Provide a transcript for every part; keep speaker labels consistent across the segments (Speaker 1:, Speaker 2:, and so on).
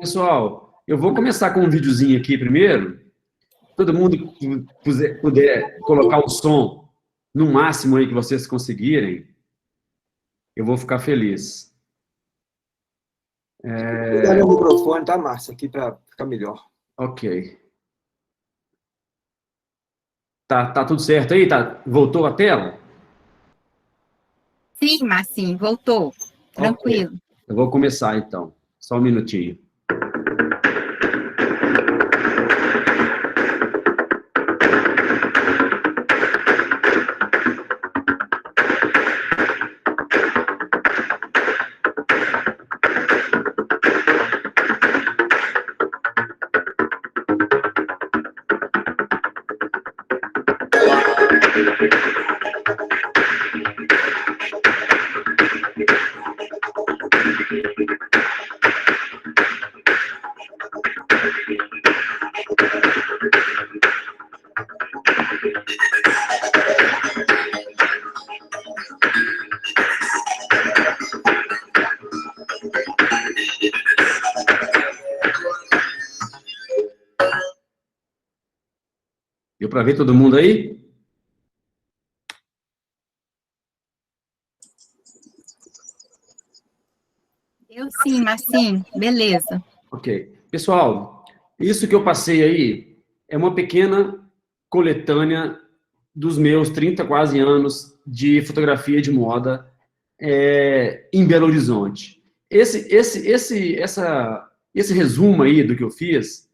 Speaker 1: Pessoal, eu vou começar com um videozinho aqui primeiro. Todo mundo puder colocar o som no máximo aí que vocês conseguirem, eu vou ficar feliz.
Speaker 2: Vou dar meu microfone, tá, Márcia, aqui para ficar melhor.
Speaker 1: Ok. Tá tudo certo aí? Voltou a tela?
Speaker 3: Sim, Marcinho, voltou. Tranquilo.
Speaker 1: Okay. Eu vou começar, então. Só um minutinho. Deu para ver todo mundo aí?
Speaker 3: Eu sim, Marcinho. Beleza.
Speaker 1: Ok. Pessoal, isso que eu passei aí é uma pequena coletânea dos meus 30 quase anos de fotografia de moda em Belo Horizonte. Esse resumo aí do que eu fiz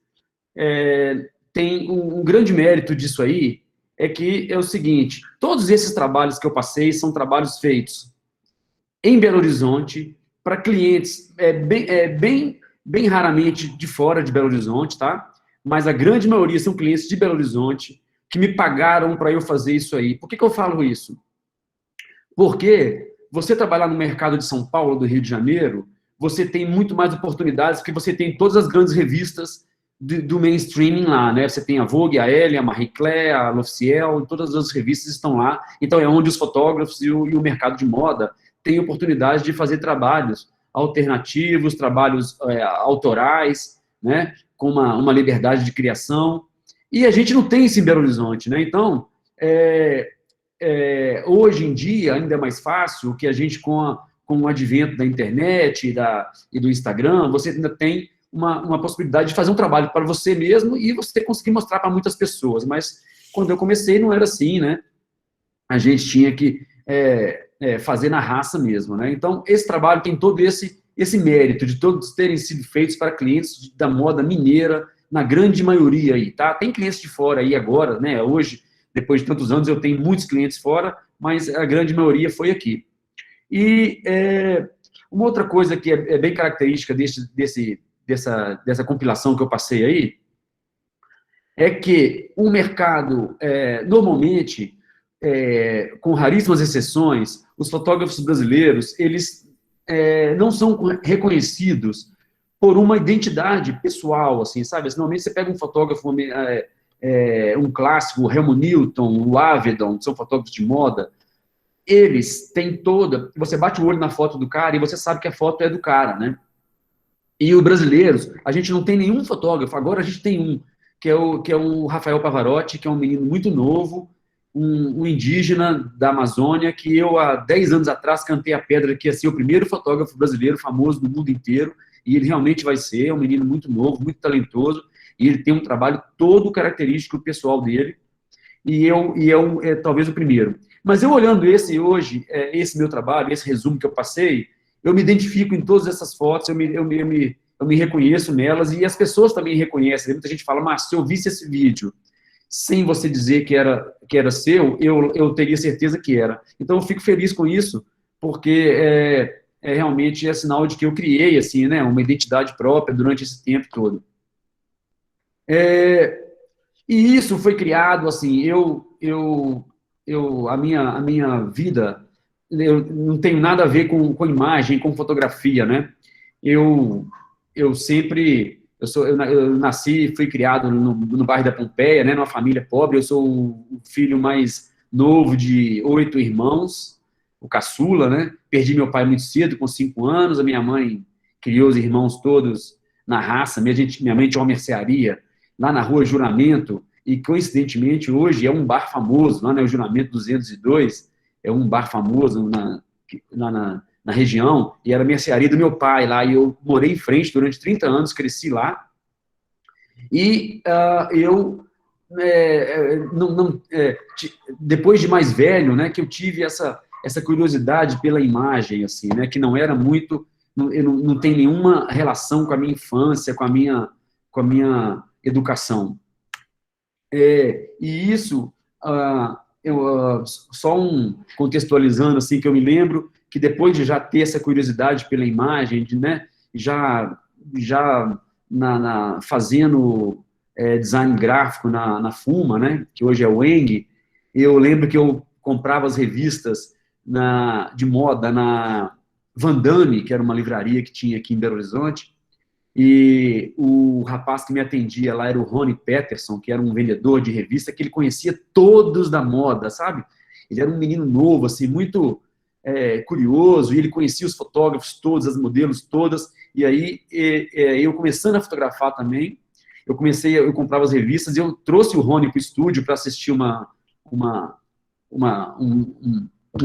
Speaker 1: tem um grande mérito disso aí, é que é o seguinte: todos esses trabalhos que eu passei são trabalhos feitos em Belo Horizonte, para clientes bem raramente de fora de Belo Horizonte, tá? Mas a grande maioria são clientes de Belo Horizonte que me pagaram para eu fazer isso aí. Por que eu falo isso? Porque você trabalhar no mercado de São Paulo, do Rio de Janeiro, você tem muito mais oportunidades, porque você tem todas as grandes revistas do mainstreaming lá, né? Você tem a Vogue, a Elle, a Marie Claire, a L'Officiel, todas as revistas estão lá. Então, é onde os fotógrafos e o mercado de moda têm oportunidade de fazer trabalhos alternativos, trabalhos autorais, né? Com uma liberdade de criação. E a gente não tem isso em Belo Horizonte, né? Então, hoje em dia, ainda é mais fácil que a gente, com o advento da internet e do Instagram, você ainda tem uma possibilidade de fazer um trabalho para você mesmo e você conseguir mostrar para muitas pessoas. Mas, quando eu comecei, não era assim, né? A gente tinha que fazer na raça mesmo, né? Então, esse trabalho tem todo esse mérito de todos terem sido feitos para clientes da moda mineira, na grande maioria aí, tá? Tem clientes de fora aí agora, né? Hoje, depois de tantos anos, eu tenho muitos clientes fora, mas a grande maioria foi aqui. E uma outra coisa que é bem característica dessa compilação que eu passei aí, é que o mercado, normalmente, com raríssimas exceções, os fotógrafos brasileiros, eles não são reconhecidos por uma identidade pessoal, assim, sabe? Normalmente você pega um fotógrafo, um clássico, o Helmut Newton, o Avedon, que são fotógrafos de moda, eles têm você bate o olho na foto do cara e você sabe que a foto é do cara, né? E os brasileiros, a gente não tem nenhum fotógrafo, agora a gente tem um, que é o Rafael Pavarotti, que é um menino muito novo, um indígena da Amazônia, que eu, há 10 anos atrás, cantei a pedra que ia ser o primeiro fotógrafo brasileiro famoso do mundo inteiro, e ele realmente vai ser, é um menino muito novo, muito talentoso, e ele tem um trabalho todo característico pessoal dele, e é talvez o primeiro. Mas eu olhando esse meu trabalho, esse resumo que eu passei, eu me identifico em todas essas fotos, eu me reconheço nelas, e as pessoas também reconhecem. Muita gente fala: mas se eu visse esse vídeo sem você dizer que era seu, eu teria certeza que era. Então, eu fico feliz com isso, porque realmente é sinal de que eu criei, assim, né, uma identidade própria durante esse tempo todo. E isso foi criado, assim, a minha vida, eu não tenho nada a ver com imagem, com fotografia, né? Eu nasci e fui criado no bairro da Pompeia, né, numa família pobre. Eu sou o filho mais novo de 8 irmãos, o caçula, né? Perdi meu pai muito cedo, com 5 anos. A minha mãe criou os irmãos todos na raça. Minha mãe tinha uma mercearia lá na Rua Juramento, e coincidentemente hoje é um bar famoso, lá no Juramento 202, é um bar famoso na região, e era a mercearia do meu pai lá, e eu morei em frente durante 30 anos, cresci lá, e eu, depois de mais velho, né, que eu tive essa curiosidade pela imagem, assim, né, que não era muito, não tem nenhuma relação com a minha infância, com a minha educação. E isso, só contextualizando, assim, que eu me lembro, que depois de já ter essa curiosidade pela imagem, né, já fazendo design gráfico na Fuma, né, que hoje é o Eng, eu lembro que eu comprava as revistas de moda na Van Damme, que era uma livraria que tinha aqui em Belo Horizonte, e o rapaz que me atendia lá era o Rony Peterson, que era um vendedor de revista, que ele conhecia todos da moda, sabe? Ele era um menino novo, assim, muito curioso, e ele conhecia os fotógrafos todos, as modelos todas, e aí eu começando a fotografar também, eu comprava as revistas, e eu trouxe o Rony para o estúdio para assistir um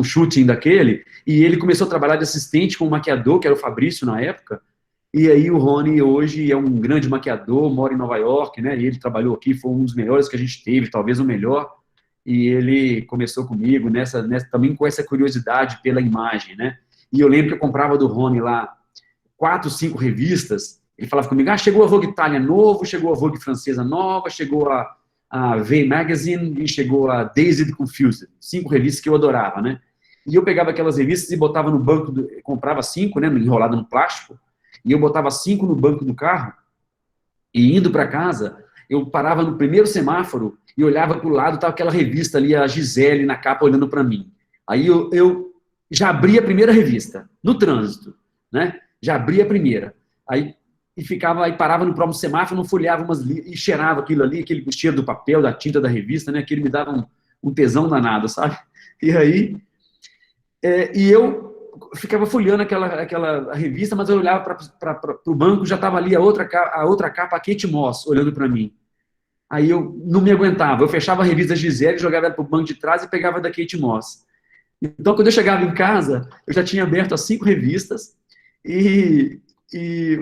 Speaker 1: shooting daquele, e ele começou a trabalhar de assistente com um maquiador, que era o Fabrício na época, e aí o Rony hoje é um grande maquiador, mora em Nova York, né, e ele trabalhou aqui, foi um dos melhores que a gente teve, talvez o melhor, e ele começou comigo também com essa curiosidade pela imagem, né, e eu lembro que eu comprava do Rony lá 4, 5 revistas, ele falava comigo, chegou a Vogue Itália novo, chegou a Vogue francesa nova, chegou a V Magazine e chegou a Dazed Confused, 5 revistas que eu adorava, né, e eu pegava aquelas revistas e botava no banco, comprava 5, né, enrolado no plástico, e eu botava 5 no banco do carro, e indo para casa, eu parava no primeiro semáforo e olhava para o lado, estava aquela revista ali, a Gisele na capa olhando para mim. Aí eu já abri a primeira revista, no trânsito, né? Já abri a primeira. Aí parava no próximo semáforo, não folheava e cheirava aquilo ali, aquele cheiro do papel, da tinta da revista, né? Aquilo me dava um tesão danado, sabe? E aí, eu ficava folheando aquela revista, mas eu olhava para o banco, já estava ali a outra capa, a Kate Moss, olhando para mim. Aí eu não me aguentava, eu fechava a revista Gisele, jogava ela para o banco de trás e pegava da Kate Moss. Então, quando eu chegava em casa, eu já tinha aberto as 5 revistas e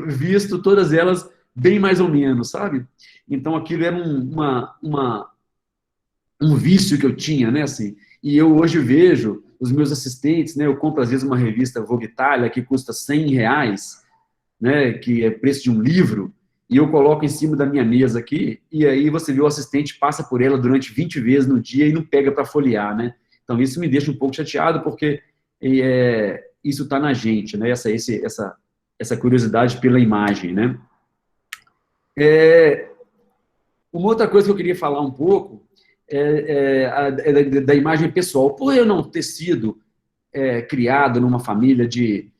Speaker 1: visto todas elas bem mais ou menos, sabe? Então, aquilo era um vício que eu tinha, né, assim, e eu hoje vejo os meus assistentes, né, eu compro às vezes uma revista Vogue Itália que custa R$100, né, que é preço de um livro, e eu coloco em cima da minha mesa aqui, e aí você vê o assistente passa por ela durante 20 vezes no dia e não pega para folhear, né, então isso me deixa um pouco chateado, porque isso está na gente, né, essa curiosidade pela imagem, né. Uma outra coisa que eu queria falar um pouco da imagem pessoal. Por eu não ter sido criado numa família de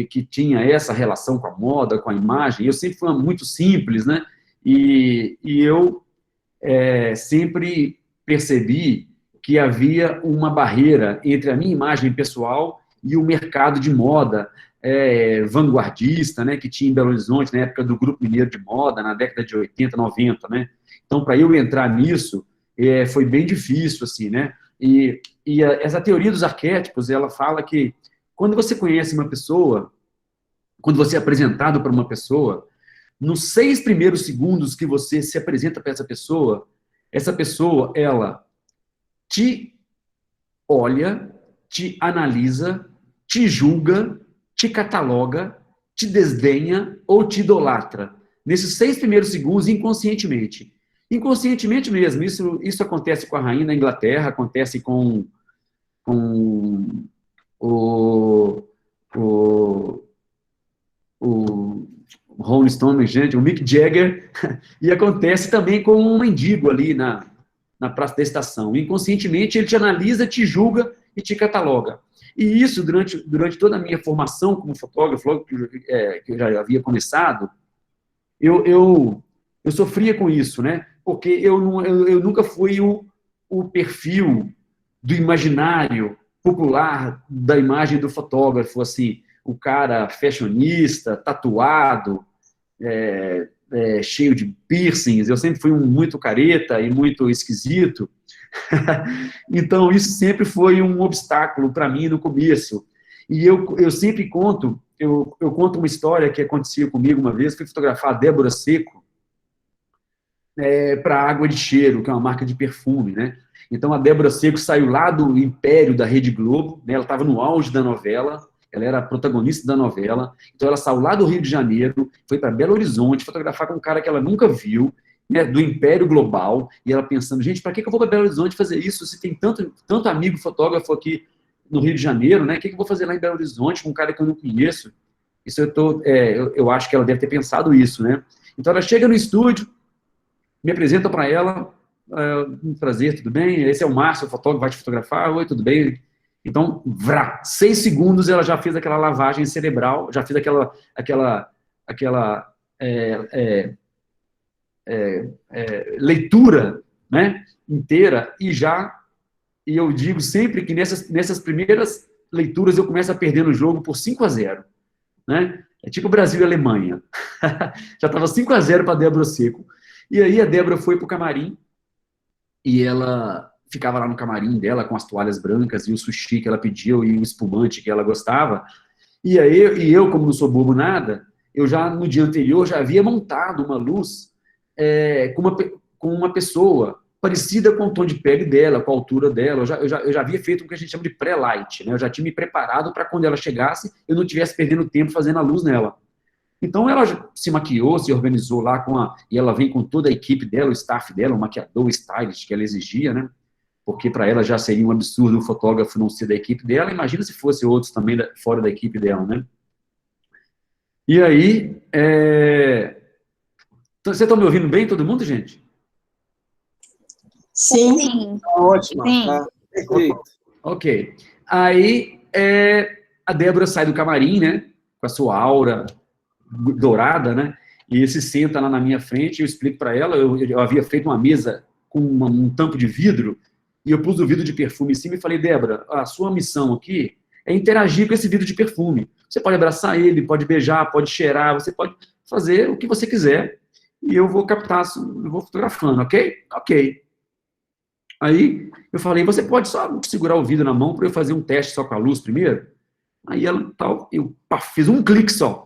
Speaker 1: que tinha essa relação com a moda, com a imagem, eu sempre fui muito simples, né? E eu sempre percebi que havia uma barreira entre a minha imagem pessoal e o mercado de moda vanguardista, né, que tinha em Belo Horizonte, na época do Grupo Mineiro de Moda, na década de 80, 90, né? Então, para eu entrar nisso, foi bem difícil, assim, né? E essa teoria dos arquétipos, ela fala que quando você conhece uma pessoa, quando você é apresentado para uma pessoa, nos 6 primeiros segundos que você se apresenta para essa pessoa, ela te olha, te analisa, te julga, te cataloga, te desdenha ou te idolatra. Nesses 6 primeiros segundos, inconscientemente. Inconscientemente mesmo. Isso acontece com a rainha da Inglaterra, acontece com o Rolling Stone, gente, o Mick Jagger, e acontece também com um mendigo ali na Praça da Estação. Inconscientemente, ele te analisa, te julga e te cataloga. E isso, durante toda a minha formação como fotógrafo, logo que eu já havia começado, eu sofria com isso, né? Porque eu nunca fui o perfil do imaginário popular da imagem do fotógrafo, assim, o cara fashionista, tatuado, cheio de piercings, eu sempre fui muito careta e muito esquisito. Então, isso sempre foi um obstáculo para mim no começo. E eu sempre conto, eu conto uma história que acontecia comigo uma vez, fui fotografar a Débora Seco para Água de Cheiro, que é uma marca de perfume, né? Então, a Débora Seco saiu lá do Império da Rede Globo, né? Ela estava no auge da novela, ela era a protagonista da novela, então ela saiu lá do Rio de Janeiro, foi para Belo Horizonte fotografar com um cara que ela nunca viu, né, do Império Global, e ela pensando, gente, para que eu vou para Belo Horizonte fazer isso, se tem tanto amigo fotógrafo aqui no Rio de Janeiro, né? O que eu vou fazer lá em Belo Horizonte com um cara que eu não conheço? Isso eu acho que ela deve ter pensado isso, né? Então ela chega no estúdio, me apresenta para ela, um prazer, tudo bem? Esse é o Márcio, o fotógrafo, vai te fotografar, oi, tudo bem? Então, 6 segundos ela já fez aquela lavagem cerebral, já fez aquela leitura, né, inteira, e eu digo sempre que nessas primeiras leituras eu começo a perder no jogo por 5-0, né? É tipo Brasil e Alemanha. Já estava 5-0 para a Débora Seco. E aí a Débora foi para o camarim, e ela ficava lá no camarim dela com as toalhas brancas e o sushi que ela pediu e o espumante que ela gostava. E aí eu, como não sou bobo nada, eu já no dia anterior já havia montado uma luz com uma pessoa parecida com o tom de pele dela, com a altura dela. Eu já havia feito o que a gente chama de pré-light, né? Eu já tinha me preparado para quando ela chegasse, eu não estivesse perdendo tempo fazendo a luz nela. Então, ela se maquiou, se organizou lá e ela vem com toda a equipe dela, o staff dela, o maquiador, o stylist que ela exigia, né? Porque para ela já seria um absurdo o fotógrafo não ser da equipe dela. Imagina se fosse outros também fora da equipe dela, né? E aí, vocês estão me ouvindo bem, todo mundo, gente?
Speaker 3: Sim. Sim.
Speaker 2: Ótimo.
Speaker 3: Sim.
Speaker 2: Tá perfeito.
Speaker 1: Ok. Aí, a Débora sai do camarim, né? Com a sua aura dourada, né? E se senta lá na minha frente, eu explico para ela, eu havia feito uma mesa com um tampo de vidro, e eu pus o vidro de perfume em cima e falei, Débora, a sua missão aqui é interagir com esse vidro de perfume. Você pode abraçar ele, pode beijar, pode cheirar, você pode fazer o que você quiser, e eu vou captar, eu vou fotografando, ok? Ok. Aí eu falei, você pode só segurar o vidro na mão para eu fazer um teste só com a luz primeiro? Aí ela, eu fiz um clique só.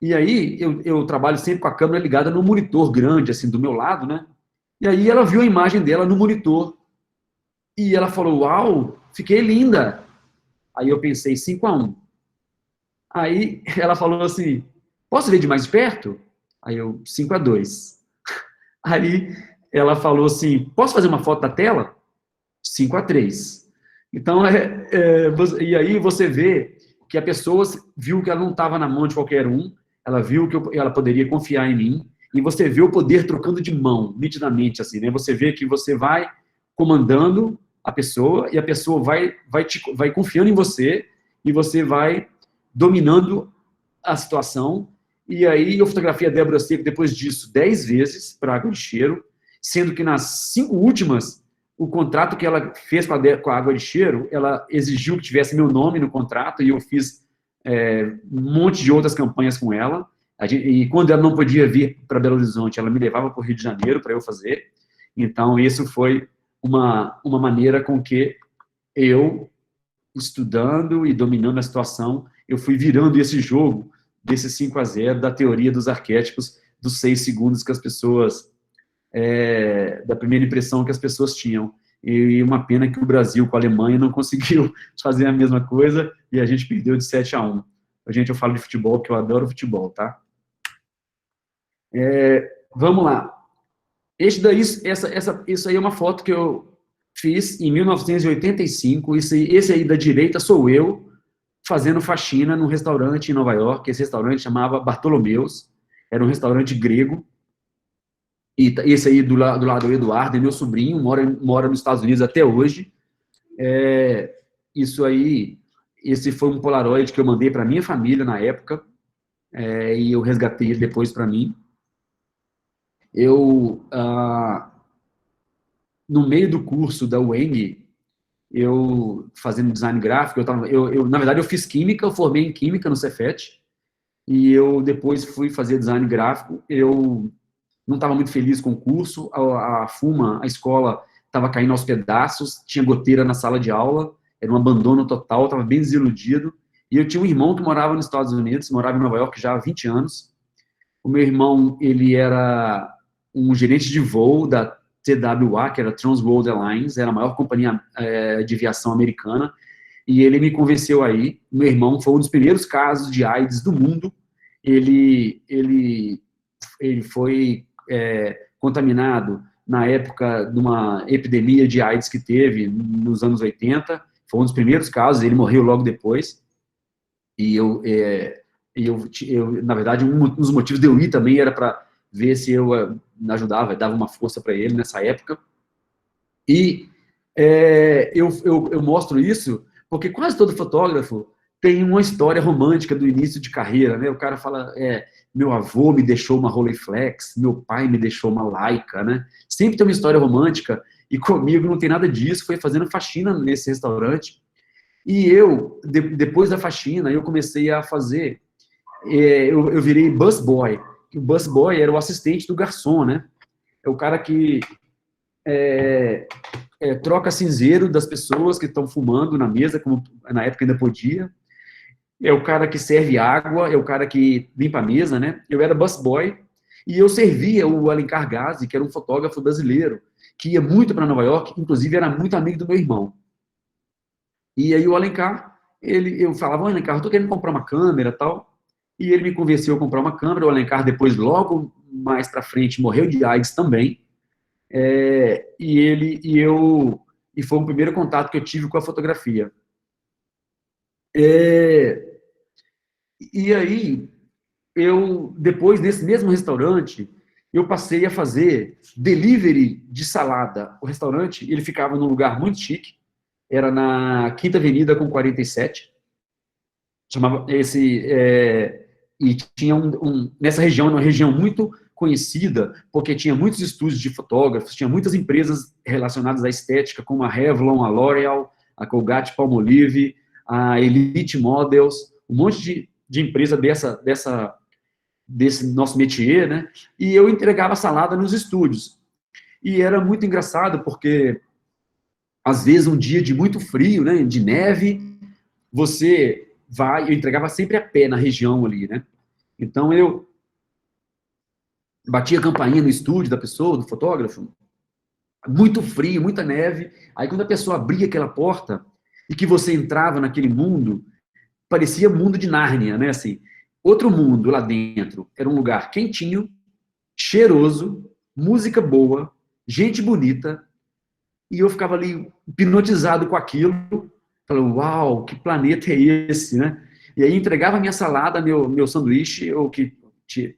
Speaker 1: E aí, eu trabalho sempre com a câmera ligada no monitor grande, assim, do meu lado, né? E aí ela viu a imagem dela no monitor. E ela falou, uau, fiquei linda. Aí eu pensei, 5-1. Aí ela falou assim, posso ver de mais perto? Aí eu, 5-2. Aí ela falou assim, posso fazer uma foto da tela? 5-3. Então, e aí você vê que a pessoa viu que ela não estava na mão de qualquer um, ela viu que ela poderia confiar em mim, e você vê o poder trocando de mão, nitidamente, assim, né? Você vê que você vai comandando a pessoa, e a pessoa vai confiando em você, e você vai dominando a situação. E aí eu fotografei a Débora Seco depois disso 10 vezes para Água de Cheiro, sendo que nas 5 últimas, o contrato que ela fez com a Água de Cheiro, ela exigiu que tivesse meu nome no contrato, e eu fiz um monte de outras campanhas com ela, e quando ela não podia vir para Belo Horizonte, ela me levava para o Rio de Janeiro para eu fazer. Então, isso foi uma maneira com que eu, estudando e dominando a situação, eu fui virando esse jogo desse 5-0, da teoria dos arquétipos, dos 6 segundos que as pessoas, da primeira impressão que as pessoas tinham. E uma pena que o Brasil com a Alemanha não conseguiu fazer a mesma coisa, e a gente perdeu de 7-1. Gente, eu falo de futebol, que eu adoro futebol, tá? Vamos lá. Isso aí é uma foto que eu fiz em 1985, esse aí da direita sou eu, fazendo faxina num restaurante em Nova York. Esse restaurante chamava Bartolomeus, era um restaurante grego, e esse aí do lado do Eduardo é meu sobrinho, mora nos Estados Unidos até hoje. Isso aí, esse foi um Polaroid que eu mandei para minha família na época, e eu resgatei ele depois para mim. No meio do curso da UENG, eu fazendo design gráfico, na verdade eu fiz química, eu formei em química no Cefet, e eu depois fui fazer design gráfico. Eu não estava muito feliz com o curso, a FUMA, a escola, estava caindo aos pedaços, tinha goteira na sala de aula, era um abandono total, estava bem desiludido. E eu tinha um irmão que morava nos Estados Unidos, morava em Nova York já há 20 anos. O meu irmão, ele era um gerente de voo da TWA, que era Trans World Airlines, era a maior companhia de aviação americana, e ele me convenceu aí. Meu irmão foi um dos primeiros casos de AIDS do mundo. Ele foi contaminado na época de uma epidemia de AIDS que teve nos anos 80, foi um dos primeiros casos, ele morreu logo depois, e na verdade, um dos motivos de eu ir também era para ver se eu ajudava, dava uma força para ele nessa época, e eu mostro isso porque quase todo fotógrafo tem uma história romântica do início de carreira, né? O cara fala, meu avô me deixou uma Rolleiflex, meu pai me deixou uma Leica, né? Sempre tem uma história romântica, e comigo não tem nada disso, foi fazendo faxina nesse restaurante, e eu, depois da faxina, eu comecei a fazer, eu virei busboy. O busboy era o assistente do garçom, né? É o cara que troca cinzeiro das pessoas que estão fumando na mesa, como na época ainda podia. É o cara que serve água, é o cara que limpa a mesa, né? Eu era busboy e eu servia o Alencar Gazi, que era um fotógrafo brasileiro, que ia muito para Nova York, inclusive era muito amigo do meu irmão. E aí o Alencar, eu falava, Alencar, eu tô querendo comprar uma câmera e tal, e ele me convenceu a comprar uma câmera. O Alencar depois, logo mais para frente, morreu de AIDS também, e foi o primeiro contato que eu tive com a fotografia. E aí, depois, nesse mesmo restaurante, eu passei a fazer delivery de salada. O restaurante, ele ficava num lugar muito chique, era na Quinta Avenida com 47, chamava e tinha nessa região, uma região muito conhecida, porque tinha muitos estúdios de fotógrafos, tinha muitas empresas relacionadas à estética, como a Revlon, a L'Oréal, a Colgate-Palmolive, a Elite Models, um monte de empresa desse nosso métier, né? E eu entregava salada nos estúdios. E era muito engraçado, porque, às vezes, um dia de muito frio, né, de neve, eu entregava sempre a pé na região ali, né? Então, eu batia a campainha no estúdio da pessoa, do fotógrafo, muito frio, muita neve. Aí, quando a pessoa abria aquela porta e que você entrava naquele mundo, parecia mundo de Nárnia, né? Assim, outro mundo lá dentro. Era um lugar quentinho, cheiroso, música boa, gente bonita, e eu ficava ali hipnotizado com aquilo. Falei, uau, que planeta é esse, né? E aí entregava minha salada, meu sanduíche, ou que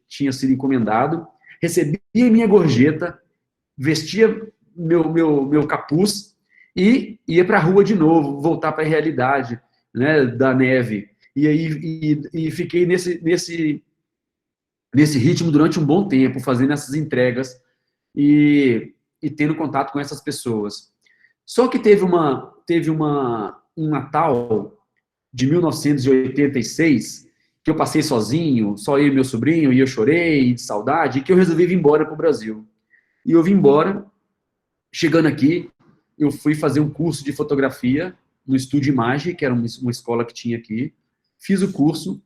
Speaker 1: tinha sido encomendado, recebia minha gorjeta, vestia meu capuz e ia para a rua de novo, voltar para a realidade, né, da neve. E aí fiquei nesse ritmo durante um bom tempo, fazendo essas entregas e tendo contato com essas pessoas. Só que teve um Natal de 1986, que eu passei sozinho, só eu e meu sobrinho, e eu chorei de saudade, e que eu resolvi vir embora para o Brasil. E eu vim embora, chegando aqui, eu fui fazer um curso de fotografia no Estúdio Imagem, que era uma escola que tinha aqui. Fiz o curso,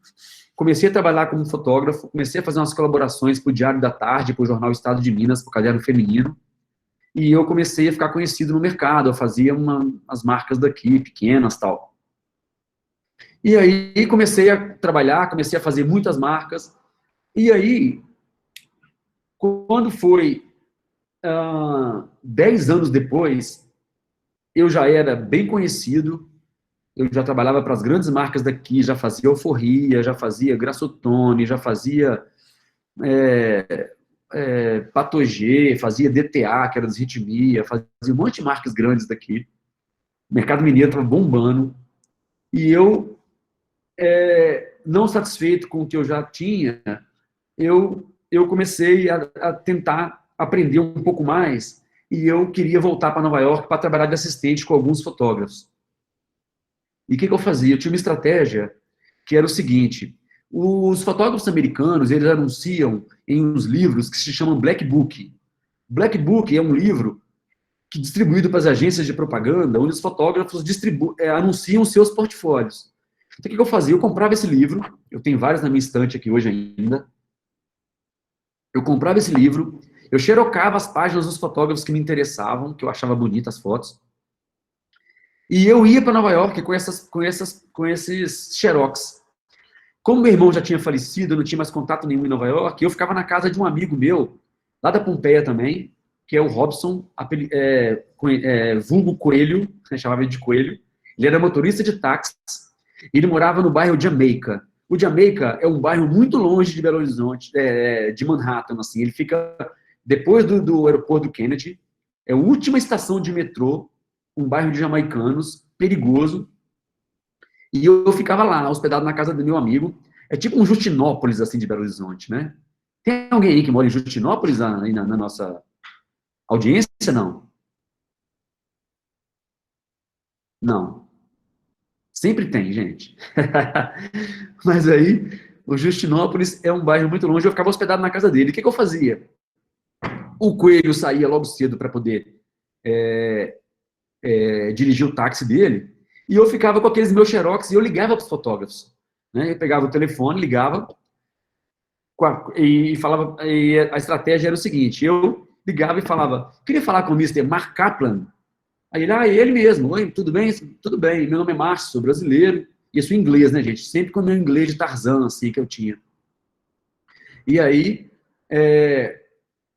Speaker 1: comecei a trabalhar como fotógrafo, comecei a fazer umas colaborações para o Diário da Tarde, para o Jornal Estado de Minas, para o Caderno Feminino, e eu comecei a ficar conhecido no mercado. Eu fazia as marcas daqui, pequenas, tal. E aí comecei a trabalhar, comecei a fazer muitas marcas, e aí, quando foi 10 anos depois, eu já era bem conhecido, eu já trabalhava para as grandes marcas daqui, já fazia Euforia, já fazia Grassotone, já fazia Patogê, fazia DTA, que era desritmia, fazia um monte de marcas grandes daqui. O mercado mineiro estava bombando. E eu, não satisfeito com o que eu já tinha, eu comecei a tentar aprender um pouco mais, e eu queria voltar para Nova York para trabalhar de assistente com alguns fotógrafos. E o que eu fazia? Eu tinha uma estratégia que era o seguinte: Os fotógrafos americanos, eles anunciam em uns livros que se chamam Black Book. Black Book é um livro que é distribuído para as agências de propaganda, onde os fotógrafos anunciam seus portfólios. Então, o que eu fazia? Eu comprava esse livro, eu tenho vários na minha estante aqui hoje ainda. Eu comprava esse livro, eu xerocava as páginas dos fotógrafos que me interessavam, que eu achava bonitas as fotos, e eu ia para Nova York com esses xerox. Como meu irmão já tinha falecido, eu não tinha mais contato nenhum em Nova York, eu ficava na casa de um amigo meu, lá da Pompeia também, que é o Robson, vulgo Coelho, chamava ele de Coelho. Ele era motorista de táxi, ele morava no bairro Jamaica. O Jamaica é um bairro muito longe de Belo Horizonte, de Manhattan, assim. Ele fica depois do aeroporto do Kennedy, é a última estação de metrô, um bairro de jamaicanos, perigoso. E eu ficava lá, hospedado na casa do meu amigo. É tipo um Justinópolis, assim, de Belo Horizonte, né? Tem alguém aí que mora em Justinópolis, aí na nossa audiência? Não. Não. Sempre tem, gente. Mas aí, o Justinópolis é um bairro muito longe, eu ficava hospedado na casa dele. O que eu fazia? O Coelho saía logo cedo para poder dirigir o táxi dele, e eu ficava com aqueles meus xerox e eu ligava para os fotógrafos. Né? Eu pegava o telefone, ligava, e falava, e a estratégia era o seguinte, eu ligava e falava, queria falar com o Mr. Mark Kaplan. Aí ele, ele mesmo, oi, tudo bem? Tudo bem, meu nome é Márcio, sou brasileiro, e eu sou inglês, né, gente? Sempre com o meu inglês de Tarzan, assim, que eu tinha. E aí,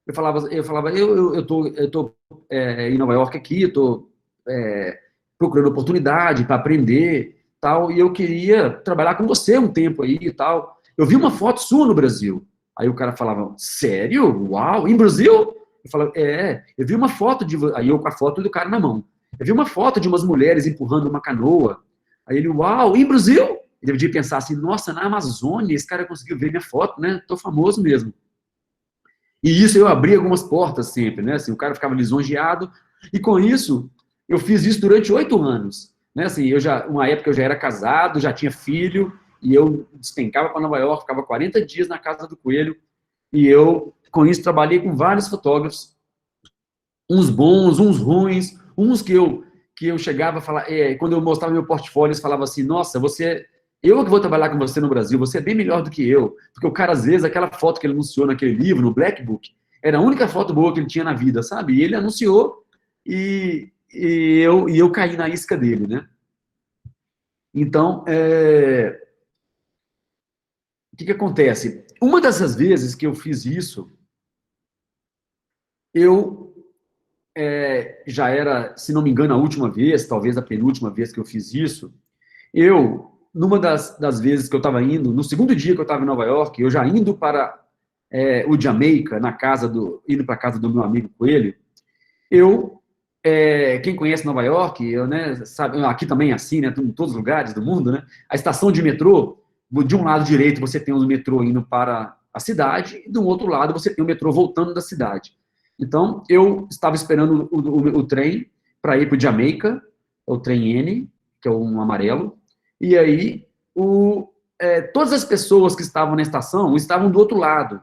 Speaker 1: eu falava, eu tô em Nova York aqui, eu tô procurando oportunidade para aprender, tal, e eu queria trabalhar com você um tempo aí e tal. Eu vi uma foto sua no Brasil. Aí o cara falava, sério? Uau, em Brasil? Eu falava, eu vi uma foto aí eu com a foto do cara na mão. Eu vi uma foto de umas mulheres empurrando uma canoa. Aí ele, uau, em Brasil? Ele devia pensar assim, nossa, na Amazônia, esse cara conseguiu ver minha foto, né? Tô famoso mesmo. E isso eu abri algumas portas sempre, né? Assim, o cara ficava lisonjeado. E com isso, eu fiz isso durante 8 anos. Né? Assim, uma época eu já era casado, já tinha filho, e eu despencava para Nova York, ficava 40 dias na casa do Coelho, e eu, com isso, trabalhei com vários fotógrafos, uns bons, uns ruins, uns que eu chegava a falar, quando eu mostrava meu portfólio, eles falavam assim, nossa, eu que vou trabalhar com você no Brasil, você é bem melhor do que eu, porque o cara, às vezes, aquela foto que ele anunciou naquele livro, no Black Book, era a única foto boa que ele tinha na vida, sabe? E ele anunciou, e eu caí na isca dele, né? Então, o que acontece? Uma dessas vezes que eu fiz isso, já era, se não me engano, a última vez, talvez a penúltima vez que eu fiz isso, numa das vezes que eu estava indo, no segundo dia que eu estava em Nova York, eu já indo para o Jamaica, indo para a casa do meu amigo Coelho, quem conhece Nova York, né, sabe, aqui também é assim, né, em todos os lugares do mundo, né, a estação de metrô, de um lado direito você tem o metrô indo para a cidade, e do outro lado você tem o metrô voltando da cidade. Então, eu estava esperando o trem para ir para o Jamaica, o trem N, que é um amarelo, e aí todas as pessoas que estavam na estação estavam do outro lado,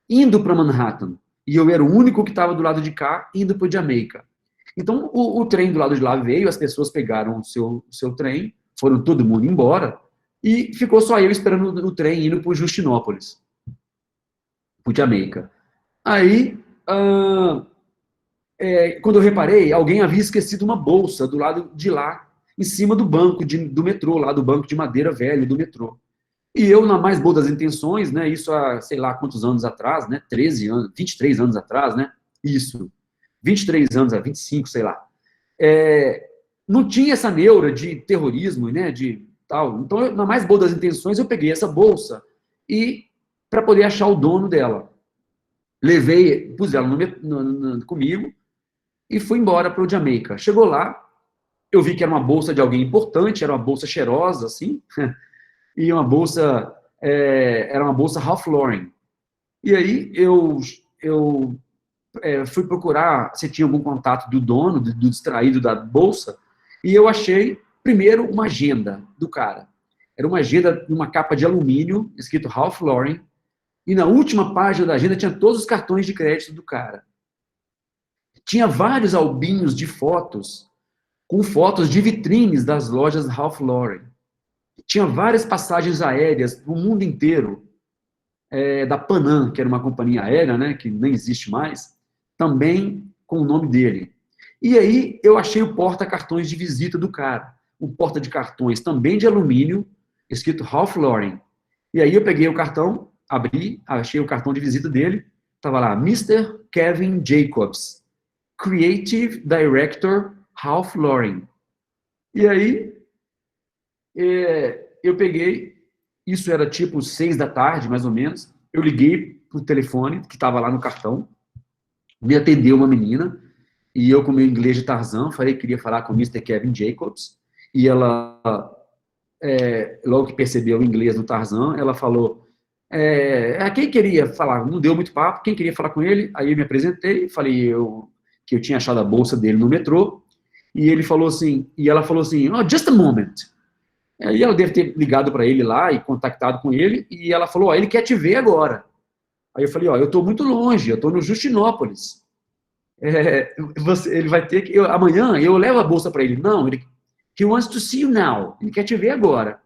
Speaker 1: indo para Manhattan, e eu era o único que estava do lado de cá, indo para o Jamaica. Então, o trem do lado de lá veio, as pessoas pegaram o seu trem, foram todo mundo embora, e ficou só eu esperando o trem indo para o Justinópolis, para o Jamaica. Aí, quando eu reparei, alguém havia esquecido uma bolsa do lado de lá, em cima do banco do metrô, lá do banco de madeira velho do metrô. E eu, na mais boa das intenções, né, isso há, sei lá quantos anos atrás, né, 13 anos, 23 anos atrás, né, isso, 23 anos, 25, sei lá. Não tinha essa neura de terrorismo, né, de tal. Então, na mais boa das intenções, eu peguei essa bolsa e para poder achar o dono dela. Pus ela comigo e fui embora para o Jamaica. Chegou lá, eu vi que era uma bolsa de alguém importante, era uma bolsa cheirosa, assim, e uma bolsa, era uma bolsa Ralph Lauren. E aí eu fui procurar se tinha algum contato do dono, do distraído da bolsa, e eu achei, primeiro, uma agenda do cara. Era uma agenda numa capa de alumínio, escrito Ralph Lauren, e na última página da agenda tinha todos os cartões de crédito do cara. Tinha vários albinhos de fotos, com fotos de vitrines das lojas Ralph Lauren. Tinha várias passagens aéreas para o mundo inteiro, da Panam, que era uma companhia aérea, né, que nem existe mais, também com o nome dele. E aí eu achei o porta-cartões de visita do cara. Um porta de cartões também de alumínio, escrito Ralph Lauren. E aí eu peguei o cartão, abri, achei o cartão de visita dele, estava lá, Mr. Kevin Jacobs, Creative Director, Ralph Lauren. E aí eu peguei, isso era tipo 6 da tarde, mais ou menos, eu liguei pro telefone, que estava lá no cartão, me atendeu uma menina, e eu, com meu inglês de Tarzan, falei que queria falar com o Mr. Kevin Jacobs, e ela, logo que percebeu o inglês do Tarzan, ela falou, quem queria falar? Não deu muito papo, quem queria falar com ele? Aí eu me apresentei, falei que eu tinha achado a bolsa dele no metrô, e ele falou assim, e ela falou assim, oh, just a moment. Aí ela deve ter ligado para ele lá e contactado com ele, e ela falou, ele quer te ver agora. Aí eu falei, eu estou muito longe, eu estou no Justinópolis. Ele vai ter que... amanhã eu levo a bolsa para ele. Não, he wants to see you now. Ele quer te ver agora.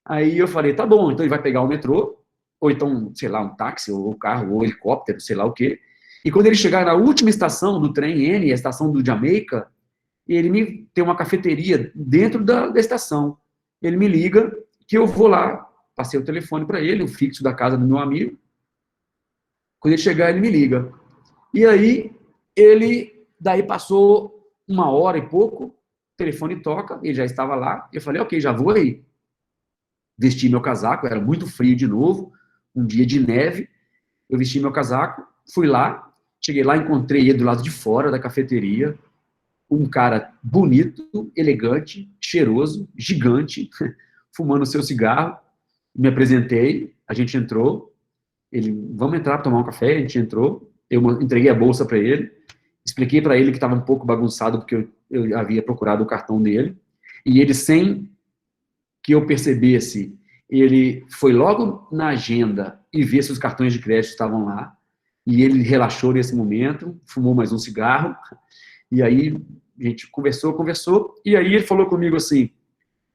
Speaker 1: Aí eu falei, tá bom, então ele vai pegar o metrô, ou então, sei lá, um táxi, ou um carro, ou um helicóptero, sei lá o quê. E quando ele chegar na última estação do trem N, a estação do Jamaica, ele tem uma cafeteria dentro da estação. Ele me liga, que eu vou lá, passei o telefone para ele, o fixo da casa do meu amigo. Quando ele chegar, ele me liga. E aí, daí passou 1 hora e pouco, o telefone toca, ele já estava lá, eu falei, ok, já vou aí. Vesti meu casaco, era muito frio de novo, um dia de neve, eu vesti meu casaco, fui lá, cheguei lá, encontrei ele do lado de fora da cafeteria, um cara bonito, elegante, cheiroso, gigante, fumando seu cigarro, me apresentei, a gente entrou, ele, vamos entrar para tomar um café, a gente entrou, eu entreguei a bolsa para ele, expliquei para ele que estava um pouco bagunçado, porque eu havia procurado o cartão dele, e ele, sem que eu percebesse, ele foi logo na agenda e ver se os cartões de crédito estavam lá, e ele relaxou nesse momento, fumou mais um cigarro, e aí a gente conversou, e aí ele falou comigo assim,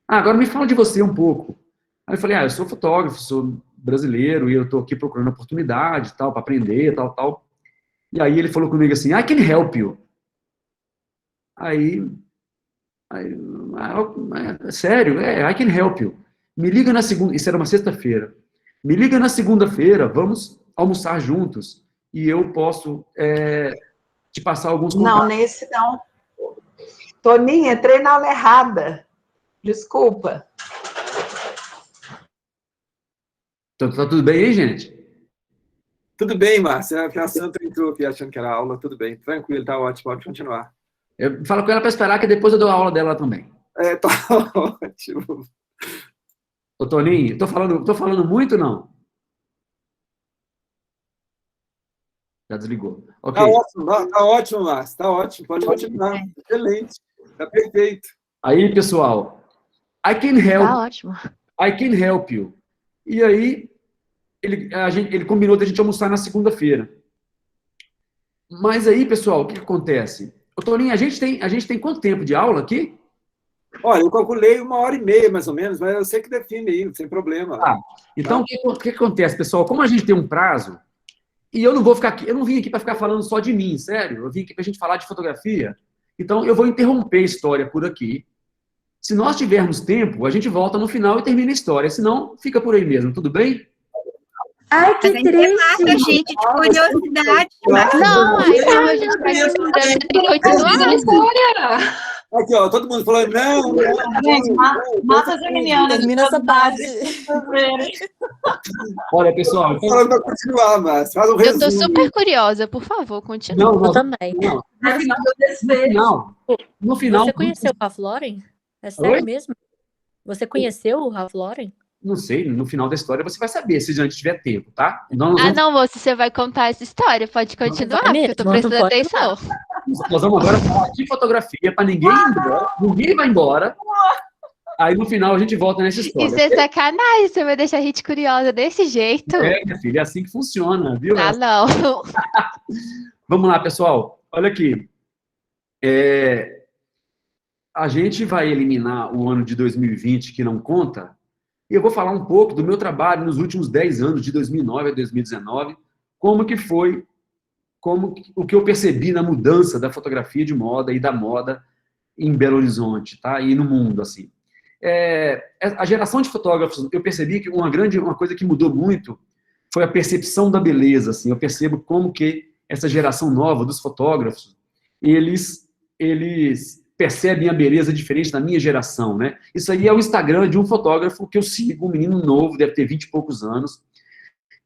Speaker 1: agora me fala de você um pouco. Aí eu falei, eu sou fotógrafo, sou brasileiro, e eu estou aqui procurando oportunidade, tal, para aprender, tal. E aí ele falou comigo assim, I can help you. Sério, I can help you. Me liga na segunda, isso era uma sexta-feira, me liga na segunda-feira, vamos almoçar juntos, e eu posso te passar alguns contatos.
Speaker 4: Não, nesse não. Toninha, entrei na aula errada. Desculpa.
Speaker 1: Então, tá tudo bem aí, gente?
Speaker 2: Tudo bem, Márcia. A Sandra entrou aqui achando que era aula, tudo bem. Tranquilo, tá ótimo, pode continuar.
Speaker 1: Eu falo com ela para esperar, que depois eu dou a aula dela também.
Speaker 2: Tá ótimo.
Speaker 1: Ô, Toninho, tô falando muito ou não? Já desligou. Ok.
Speaker 2: Tá ótimo, Márcia, tá ótimo, pode continuar. Excelente, tá perfeito.
Speaker 1: Aí, pessoal, I can help.
Speaker 5: Tá ótimo.
Speaker 1: I can help you. E aí, ele combinou de a gente almoçar na segunda-feira. Mas aí, pessoal, o que acontece? Ô, Toninho, a gente tem quanto tempo de aula aqui?
Speaker 2: Olha, eu calculei 1h30, mais ou menos, mas eu sei que define aí, sem problema.
Speaker 1: Então, o que acontece, pessoal? Como a gente tem um prazo, e eu não vou ficar aqui, eu não vim aqui para ficar falando só de mim, sério. Eu vim aqui para a gente falar de fotografia. Então, eu vou interromper a história por aqui. Se nós tivermos tempo, a gente volta no final e termina a história. Senão, fica por aí mesmo, tudo bem?
Speaker 3: Ai, que triste. Gente, de curiosidade.
Speaker 5: Não, a gente vai continuar a história.
Speaker 2: Aqui, ó, todo mundo falando, não.
Speaker 4: Gente, mata as geminianas.
Speaker 6: Termina essa parte.
Speaker 1: Olha, pessoal.
Speaker 2: Tô falando pra continuar, mas faz um resumo.
Speaker 5: Eu tô super curiosa, por favor, continua.
Speaker 6: Eu também.
Speaker 1: No final.
Speaker 6: Você conheceu o Ralph Lauren? É sério mesmo? Você conheceu o Ralph Lauren?
Speaker 1: Não sei, no final da história você vai saber, se a gente tiver tempo, tá?
Speaker 5: Não, moço, você vai contar essa história, pode continuar, porque eu tô prestando atenção.
Speaker 1: Nós vamos agora falar de fotografia, para ninguém ir embora. Ninguém vai embora. Aí no final a gente volta nessa história.
Speaker 5: Isso é sacanagem, você vai deixar a gente curiosa desse jeito.
Speaker 1: Minha filha, é assim que funciona, viu?
Speaker 5: Ah, não.
Speaker 1: Vamos lá, pessoal. Olha aqui. A gente vai eliminar o ano de 2020, que não conta, e eu vou falar um pouco do meu trabalho nos últimos 10 anos, de 2009 a 2019, como que foi, o que eu percebi na mudança da fotografia de moda e da moda em Belo Horizonte, tá? E no mundo, assim. A geração de fotógrafos, eu percebi que uma coisa que mudou muito foi a percepção da beleza, assim. Eu percebo como que essa geração nova dos fotógrafos, eles percebem a beleza diferente da minha geração, né? Isso aí é o Instagram de um fotógrafo que eu sigo, um menino novo, deve ter 20 e poucos anos,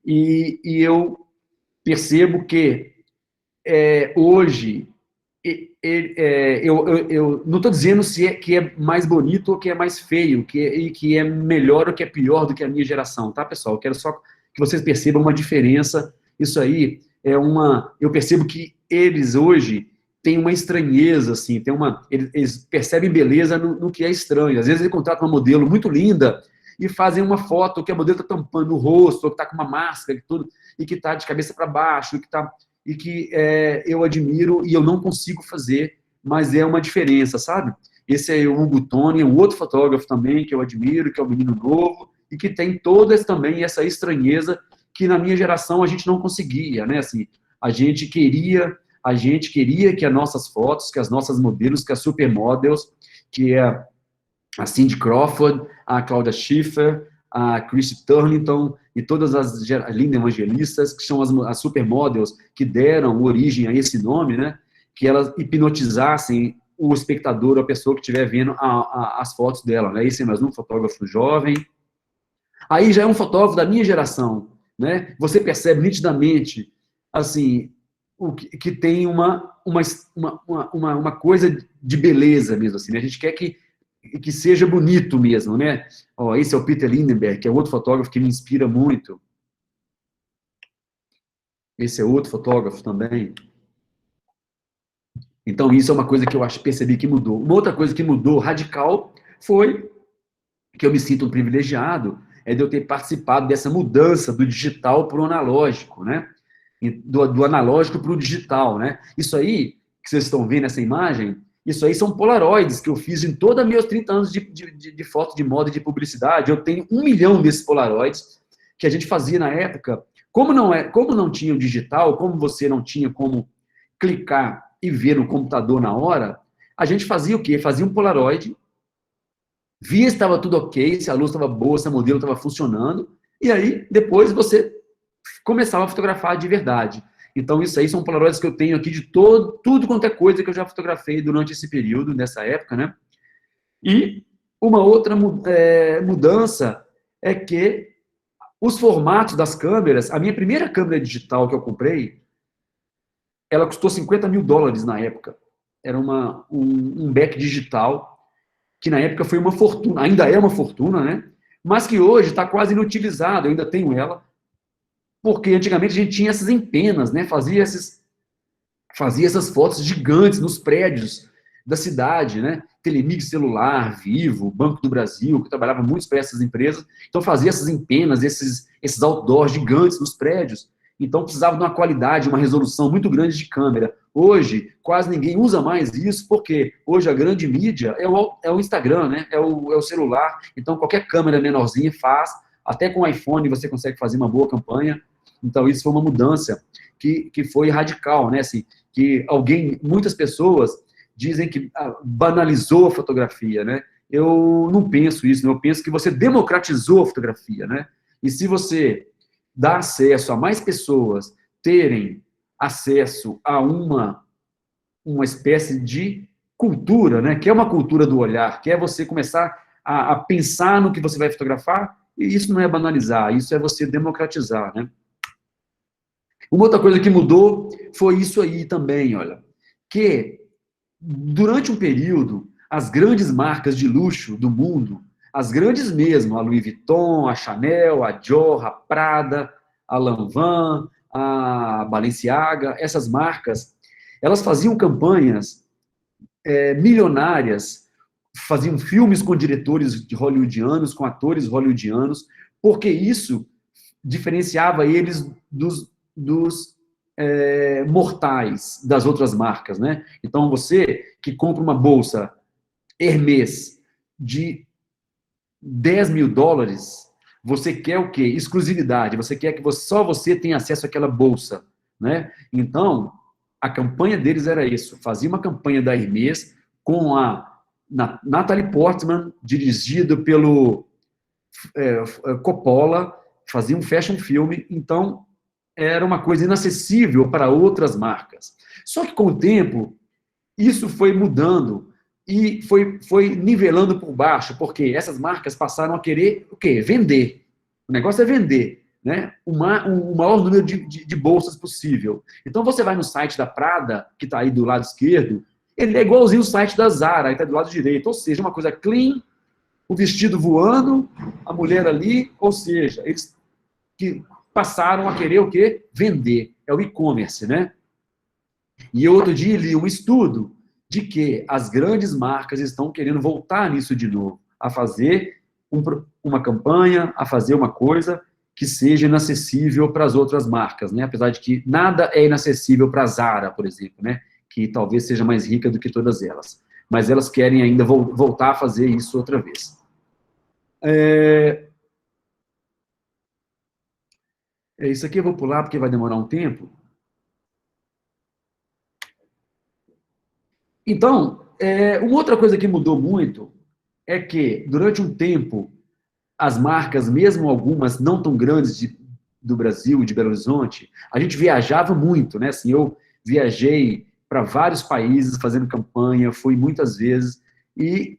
Speaker 1: e eu percebo que hoje, eu não estou dizendo que é mais bonito ou que é mais feio, que é melhor ou que é pior do que a minha geração, tá, pessoal? Eu quero só que vocês percebam uma diferença. Isso aí eu percebo que eles hoje têm uma estranheza, assim, eles percebem beleza no que é estranho. Às vezes eles contratam uma modelo muito linda e fazem uma foto que a modelo está tampando o rosto, ou que está com uma máscara e tudo, e que está de cabeça para baixo, e que eu admiro e eu não consigo fazer, mas é uma diferença, sabe? Esse é o Hugo Tony, um outro fotógrafo também que eu admiro, que é um menino novo, e que tem também essa estranheza que na minha geração a gente não conseguia, né? Assim, a gente queria que as nossas fotos, que as nossas modelos, que as supermodels, que é a Cindy Crawford, a Claudia Schiffer, a Christy Turlington e todas as Linda Evangelistas, que são as supermodels que deram origem a esse nome, né? Que elas hipnotizassem o espectador, a pessoa que estiver vendo as fotos dela, né? Esse é mais um fotógrafo jovem. Aí já é um fotógrafo da minha geração, né? Você percebe nitidamente, assim, que tem uma coisa de beleza mesmo, assim, né? A gente quer que seja bonito mesmo, né? Ó, esse é o Peter Lindenberg, que é outro fotógrafo que me inspira muito. Esse é outro fotógrafo também. Então, isso é uma coisa que eu percebi que mudou. Uma outra coisa que mudou radical foi que eu me sinto um privilegiado, de eu ter participado dessa mudança do digital para o analógico, né? Do analógico para o digital, né? Isso aí, que vocês estão vendo nessa imagem, isso aí são polaroids que eu fiz em todos os meus 30 anos de foto de moda e de publicidade. Eu tenho 1 milhão desses polaroids que a gente fazia na época. Como não tinha o digital, como você não tinha como clicar e ver no computador na hora, a gente fazia o quê? Fazia um polaroid, via se estava tudo ok, se a luz estava boa, se a modelo estava funcionando, e aí depois você começava a fotografar de verdade. Então, isso aí são polaroids que eu tenho aqui de tudo quanto é coisa que eu já fotografei durante esse período, nessa época, né? E uma outra mudança é que os formatos das câmeras, a minha primeira câmera digital que eu comprei, ela custou $50 mil na época. Era um back digital, que na época foi uma fortuna, ainda é uma fortuna, né? Mas que hoje está quase inutilizado, eu ainda tenho ela, porque antigamente a gente tinha essas empenas, né? Fazia essas fotos gigantes nos prédios da cidade, né? Telemig Celular, Vivo, Banco do Brasil, que trabalhava muito para essas empresas, então fazia essas empenas, esses outdoors gigantes nos prédios, então precisava de uma qualidade, uma resolução muito grande de câmera. Hoje, quase ninguém usa mais isso, porque hoje a grande mídia é o Instagram, né? É o celular, então qualquer câmera menorzinha faz, até com o iPhone você consegue fazer uma boa campanha. Então isso foi uma mudança que foi radical, né? Assim, que muitas pessoas dizem que banalizou a fotografia, né? Eu não penso isso, eu penso que você democratizou a fotografia, né? E se você dá acesso a mais pessoas terem acesso a uma espécie de cultura, né? Que é uma cultura do olhar, que é você começar a pensar no que você vai fotografar, e isso não é banalizar, isso é você democratizar, né? Uma outra coisa que mudou foi isso aí também, olha, que durante um período, as grandes marcas de luxo do mundo, as grandes mesmo, a Louis Vuitton, a Chanel, a Dior, a Prada, a Lanvin, a Balenciaga, essas marcas, elas faziam campanhas milionárias faziam filmes com diretores hollywoodianos, com atores hollywoodianos, porque isso diferenciava eles dos mortais das outras marcas, né? Então, você que compra uma bolsa Hermès de $10 mil, você quer o quê? Exclusividade. Você quer que só você tenha acesso àquela bolsa, né? Então, a campanha deles era isso. Fazia uma campanha da Hermès com a Natalie Portman, dirigido pelo Coppola, fazia um fashion filme. Então, era uma coisa inacessível para outras marcas. Só que, com o tempo, isso foi mudando e foi nivelando por baixo, porque essas marcas passaram a querer o quê? Vender. O negócio é vender, né? O maior número de bolsas possível. Então, você vai no site da Prada, que está aí do lado esquerdo, ele é igualzinho o site da Zara, que está do lado direito. Ou seja, uma coisa clean, o vestido voando, a mulher ali, ou seja, eles que passaram a querer o quê? Vender. É o e-commerce, né? E outro dia li um estudo de que as grandes marcas estão querendo voltar nisso de novo, a fazer uma campanha, a fazer uma coisa que seja inacessível para as outras marcas, né? Apesar de que nada é inacessível para a Zara, por exemplo, né? Que talvez seja mais rica do que todas elas. Mas elas querem ainda voltar a fazer isso outra vez. Isso aqui eu vou pular porque vai demorar um tempo. Então, uma outra coisa que mudou muito é que, durante um tempo, as marcas, mesmo algumas não tão grandes do Brasil, de Belo Horizonte, a gente viajava muito, né? Assim, eu viajei para vários países fazendo campanha, fui muitas vezes, e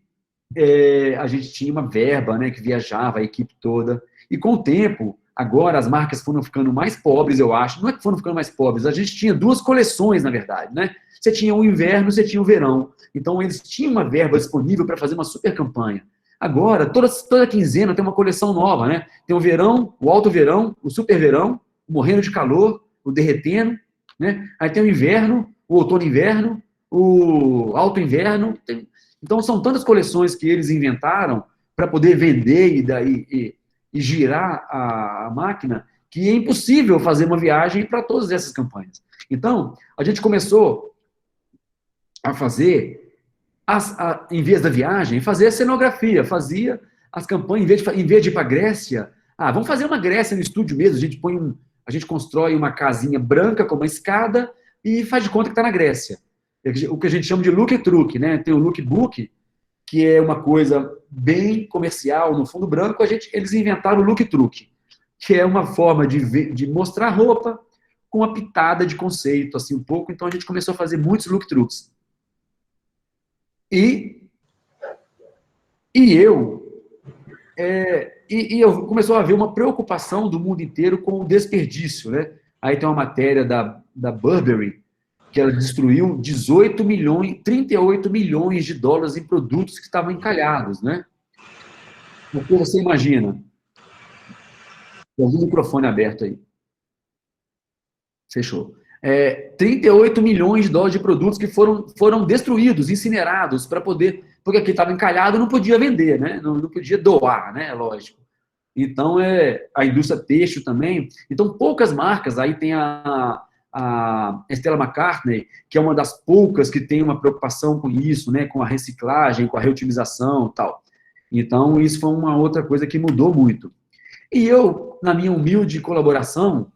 Speaker 1: a gente tinha uma verba, né, que viajava, a equipe toda. E com o tempo, agora as marcas foram ficando mais pobres, eu acho. Não é que foram ficando mais pobres, a gente tinha duas coleções, na verdade, né? Você tinha o inverno, você tinha o verão. Então, eles tinham uma verba disponível para fazer uma super campanha. Agora, toda quinzena tem uma coleção nova, né? Tem o verão, o alto verão, o super verão, o morrendo de calor, o derretendo, né? Aí tem o inverno, o outono inverno, o alto inverno. Então, são tantas coleções que eles inventaram para poder vender e girar a máquina, que é impossível fazer uma viagem para todas essas campanhas. Então, a gente começou a fazer, em vez da viagem, fazer a cenografia, fazia as campanhas, em vez de ir para a Grécia, vamos fazer uma Grécia no estúdio mesmo, a gente constrói uma casinha branca com uma escada e faz de conta que está na Grécia. O que a gente chama de look e truque, né? Tem o lookbook, que é uma coisa bem comercial, no fundo branco, eles inventaram o look e truque, que é uma forma de mostrar roupa com uma pitada de conceito, assim, um pouco. Então, a gente começou a fazer muitos look truques. E eu começou a haver uma preocupação do mundo inteiro com o desperdício, né? Aí tem uma matéria da Burberry, que ela destruiu 38 milhões de dólares em produtos que estavam encalhados, né? Porque você imagina, tem um microfone aberto aí. Fechou. 38 milhões de dólares de produtos que foram destruídos, incinerados, para poder... Porque aqui estava encalhado, não podia vender, né? Não podia doar, né? Lógico. Então, a indústria têxtil também. Então, poucas marcas, aí tem a Stella McCartney, que é uma das poucas que tem uma preocupação com isso, né? Com a reciclagem, com a reutilização e tal. Então, isso foi uma outra coisa que mudou muito. E eu, na minha humilde colaboração,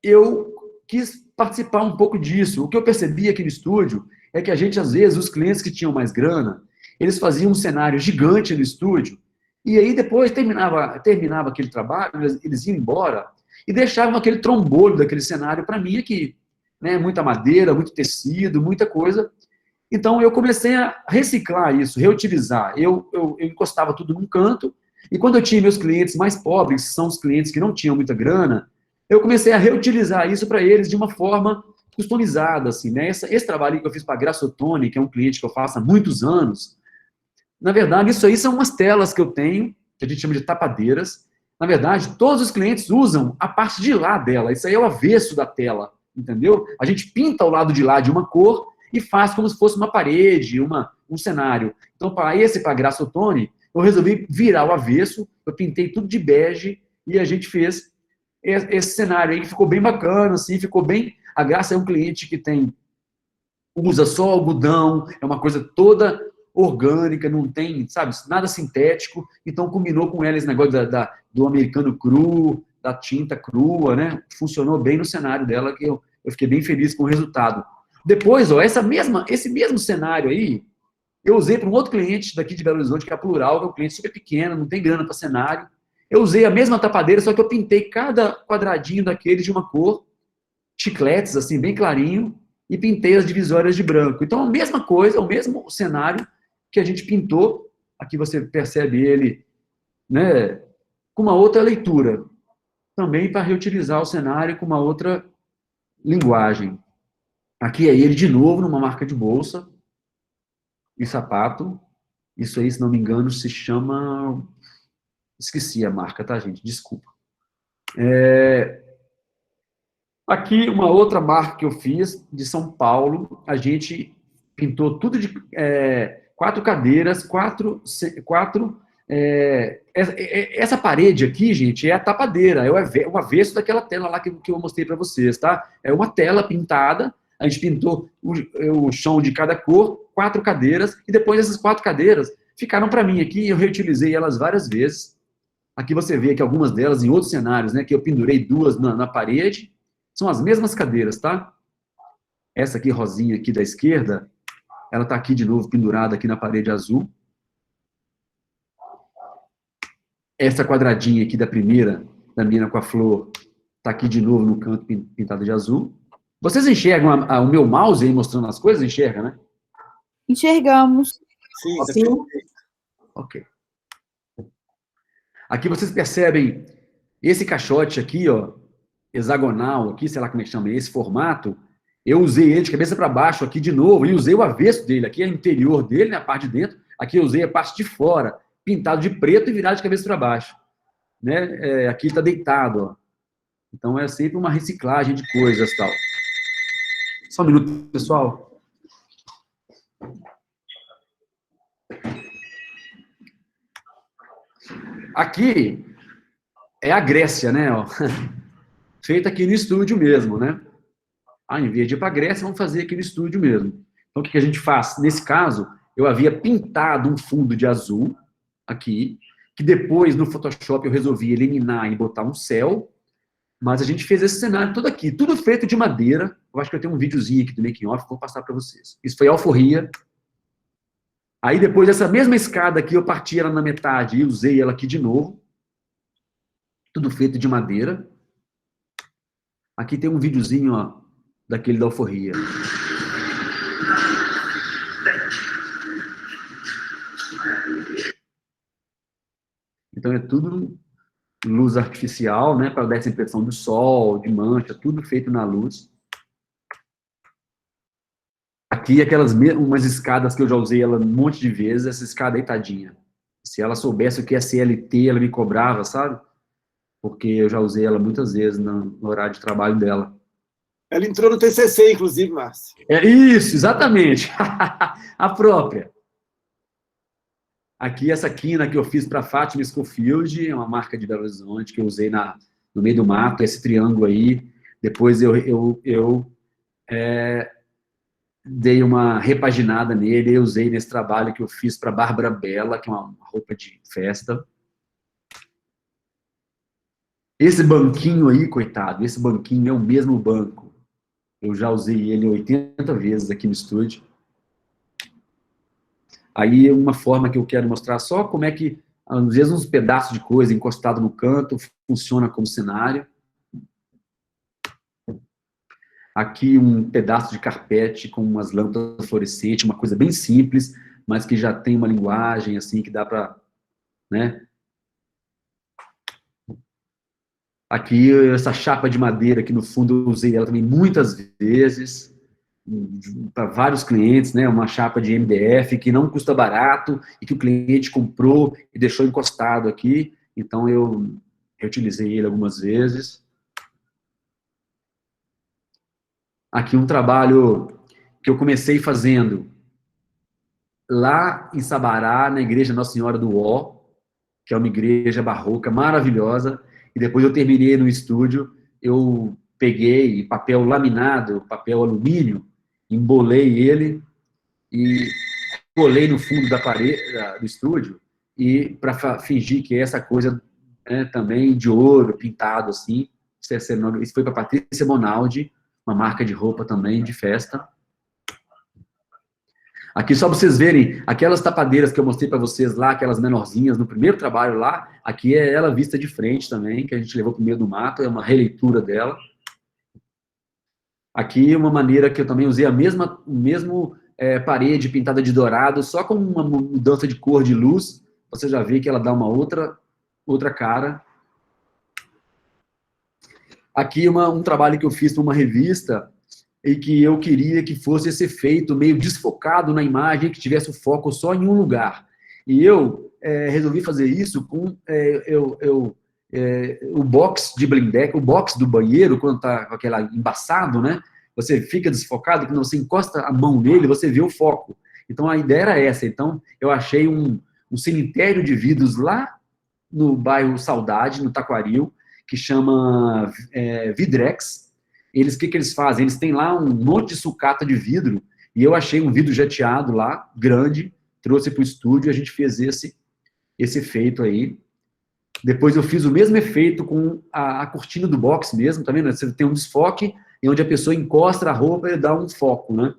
Speaker 1: eu quis participar um pouco disso. O que eu percebi aqui no estúdio é que a gente, às vezes, os clientes que tinham mais grana, eles faziam um cenário gigante no estúdio, e aí depois terminava aquele trabalho, eles iam embora e deixavam aquele trombolho daquele cenário para mim aqui, né? Muita madeira, muito tecido, muita coisa. Então, eu comecei a reciclar isso, reutilizar. Eu encostava tudo num canto, e quando eu tinha meus clientes mais pobres, que são os clientes que não tinham muita grana, eu comecei a reutilizar isso para eles de uma forma customizada, assim, né? Esse trabalho que eu fiz para a Grassotone, que é um cliente que eu faço há muitos anos, na verdade, isso aí são umas telas que eu tenho, que a gente chama de tapadeiras. Na verdade, todos os clientes usam a parte de lá dela. Isso aí é o avesso da tela, entendeu? A gente pinta o lado de lá de uma cor e faz como se fosse uma parede, um cenário. Então, para Graça Ottoni, eu resolvi virar o avesso, eu pintei tudo de bege, e a gente fez esse cenário aí, que ficou bem bacana, assim, ficou bem... A Graça é um cliente que usa só algodão, é uma coisa toda orgânica, não tem, sabe, nada sintético, então combinou com ela esse negócio do americano cru, da tinta crua, né? Funcionou bem no cenário dela, que eu fiquei bem feliz com o resultado. Depois, ó, esse mesmo cenário aí, eu usei para um outro cliente daqui de Belo Horizonte, que é a Plural, que é um cliente super pequeno, não tem grana para cenário. Eu usei a mesma tapadeira, só que eu pintei cada quadradinho daquele de uma cor, chicletes, assim, bem clarinho, e pintei as divisórias de branco. Então, a mesma coisa, o mesmo cenário que a gente pintou, aqui você percebe ele, né, com uma outra leitura, também para reutilizar o cenário com uma outra linguagem. Aqui é ele de novo, numa marca de bolsa e sapato. Isso aí, se não me engano, se chama... Esqueci a marca, tá, gente? Desculpa. Aqui, uma outra marca que eu fiz, de São Paulo, a gente pintou tudo de 4 cadeiras, essa parede aqui, gente, é a tapadeira, é o avesso daquela tela lá que eu mostrei para vocês, tá? É uma tela pintada, a gente pintou o chão de cada cor, 4 cadeiras, e depois essas 4 cadeiras ficaram para mim aqui, eu reutilizei elas várias vezes. Aqui você vê que algumas delas em outros cenários, né, que eu pendurei 2 na parede, são as mesmas cadeiras, tá? Essa aqui, rosinha aqui da esquerda, ela tá aqui de novo pendurada aqui na parede azul. Essa quadradinha aqui da primeira, da menina com a flor, tá aqui de novo no canto pintado de azul. Vocês enxergam o meu mouse aí mostrando as coisas? Enxerga, né?
Speaker 3: Enxergamos.
Speaker 2: Sim,
Speaker 4: Sim.
Speaker 1: Ok. Aqui vocês percebem esse caixote aqui, ó, hexagonal aqui, sei lá como é que chama, esse formato, eu usei ele de cabeça para baixo aqui de novo, e usei o avesso dele, aqui é o interior dele, né, a parte de dentro, aqui eu usei a parte de fora, pintado de preto e virado de cabeça para baixo. Né? Aqui está deitado, ó. Então é sempre uma reciclagem de coisas e tal. Só um minuto, pessoal. Aqui é a Grécia, né? Ó. Feita aqui no estúdio mesmo, né? Em vez de ir para a Grécia, vamos fazer aqui no estúdio mesmo. Então, o que a gente faz? Nesse caso, eu havia pintado um fundo de azul aqui, que depois, no Photoshop, eu resolvi eliminar e botar um céu, mas a gente fez esse cenário todo aqui, tudo feito de madeira. Eu acho que eu tenho um videozinho aqui do making off, vou passar para vocês. Isso foi alforria. Aí, depois dessa mesma escada aqui, eu parti ela na metade e usei ela aqui de novo. Tudo feito de madeira. Aqui tem um videozinho, ó, daquele da alforria. Então é tudo luz artificial, né, para dar essa impressão do sol, de mancha, tudo feito na luz. Aqui umas escadas que eu já usei ela um monte de vezes, essa escada aí, tadinha. Se ela soubesse o que é CLT, ela me cobrava, sabe? Porque eu já usei ela muitas vezes no horário de trabalho dela.
Speaker 2: Ela entrou no TCC, inclusive, Márcio.
Speaker 1: Isso, exatamente. A própria. Aqui, essa quina que eu fiz para Fátima Schofield, é uma marca de Belo Horizonte, que eu usei no meio do mato, esse triângulo aí. Depois eu dei uma repaginada nele, eu usei nesse trabalho que eu fiz para Bárbara Bella, que é uma roupa de festa. Esse banquinho aí, coitado, esse banquinho é o mesmo banco. Eu já usei ele 80 vezes aqui no estúdio. Aí, uma forma que eu quero mostrar só como é que, às vezes, uns pedaços de coisa encostado no canto funciona como cenário. Aqui, um pedaço de carpete com umas lâmpadas fluorescentes, uma coisa bem simples, mas que já tem uma linguagem, assim, que dá para, né? Aqui, essa chapa de madeira aqui no fundo, eu usei ela também muitas vezes, para vários clientes, né? Uma chapa de MDF que não custa barato e que o cliente comprou e deixou encostado aqui. Então, eu utilizei ele algumas vezes. Aqui um trabalho que eu comecei fazendo lá em Sabará, na igreja Nossa Senhora do Ó, que é uma igreja barroca maravilhosa, e depois eu terminei no estúdio, eu peguei papel laminado, papel alumínio, embolei ele e colei no fundo da parede do estúdio, e para fingir que é essa coisa também de ouro, pintado assim. Isso foi para Patrícia Bonaldi, uma marca de roupa também, de festa. Aqui, só para vocês verem, aquelas tapadeiras que eu mostrei para vocês lá, aquelas menorzinhas, no primeiro trabalho lá, aqui é ela vista de frente também, que a gente levou para o meio do mato, é uma releitura dela. Aqui, uma maneira que eu também usei a mesmo parede pintada de dourado, só com uma mudança de cor de luz, você já vê que ela dá uma outra cara. Aqui, um trabalho que eu fiz para uma revista, e que eu queria que fosse esse efeito meio desfocado na imagem, que tivesse o foco só em um lugar. E eu resolvi fazer isso com o box de blindex, o box do banheiro, quando está com aquele embaçado, né? Você fica desfocado, quando você encosta a mão nele, você vê o foco. Então, a ideia era essa. Então, eu achei um cemitério de vidros lá no bairro Saudade, no Taquaril, que chama Vidrex. O que eles fazem? Eles têm lá um monte de sucata de vidro, e eu achei um vidro jateado lá, grande, trouxe para o estúdio, e a gente fez esse efeito aí. Depois eu fiz o mesmo efeito com a cortina do box mesmo, tá vendo? Você tem um desfoque, e onde a pessoa encosta a roupa e dá um foco, né?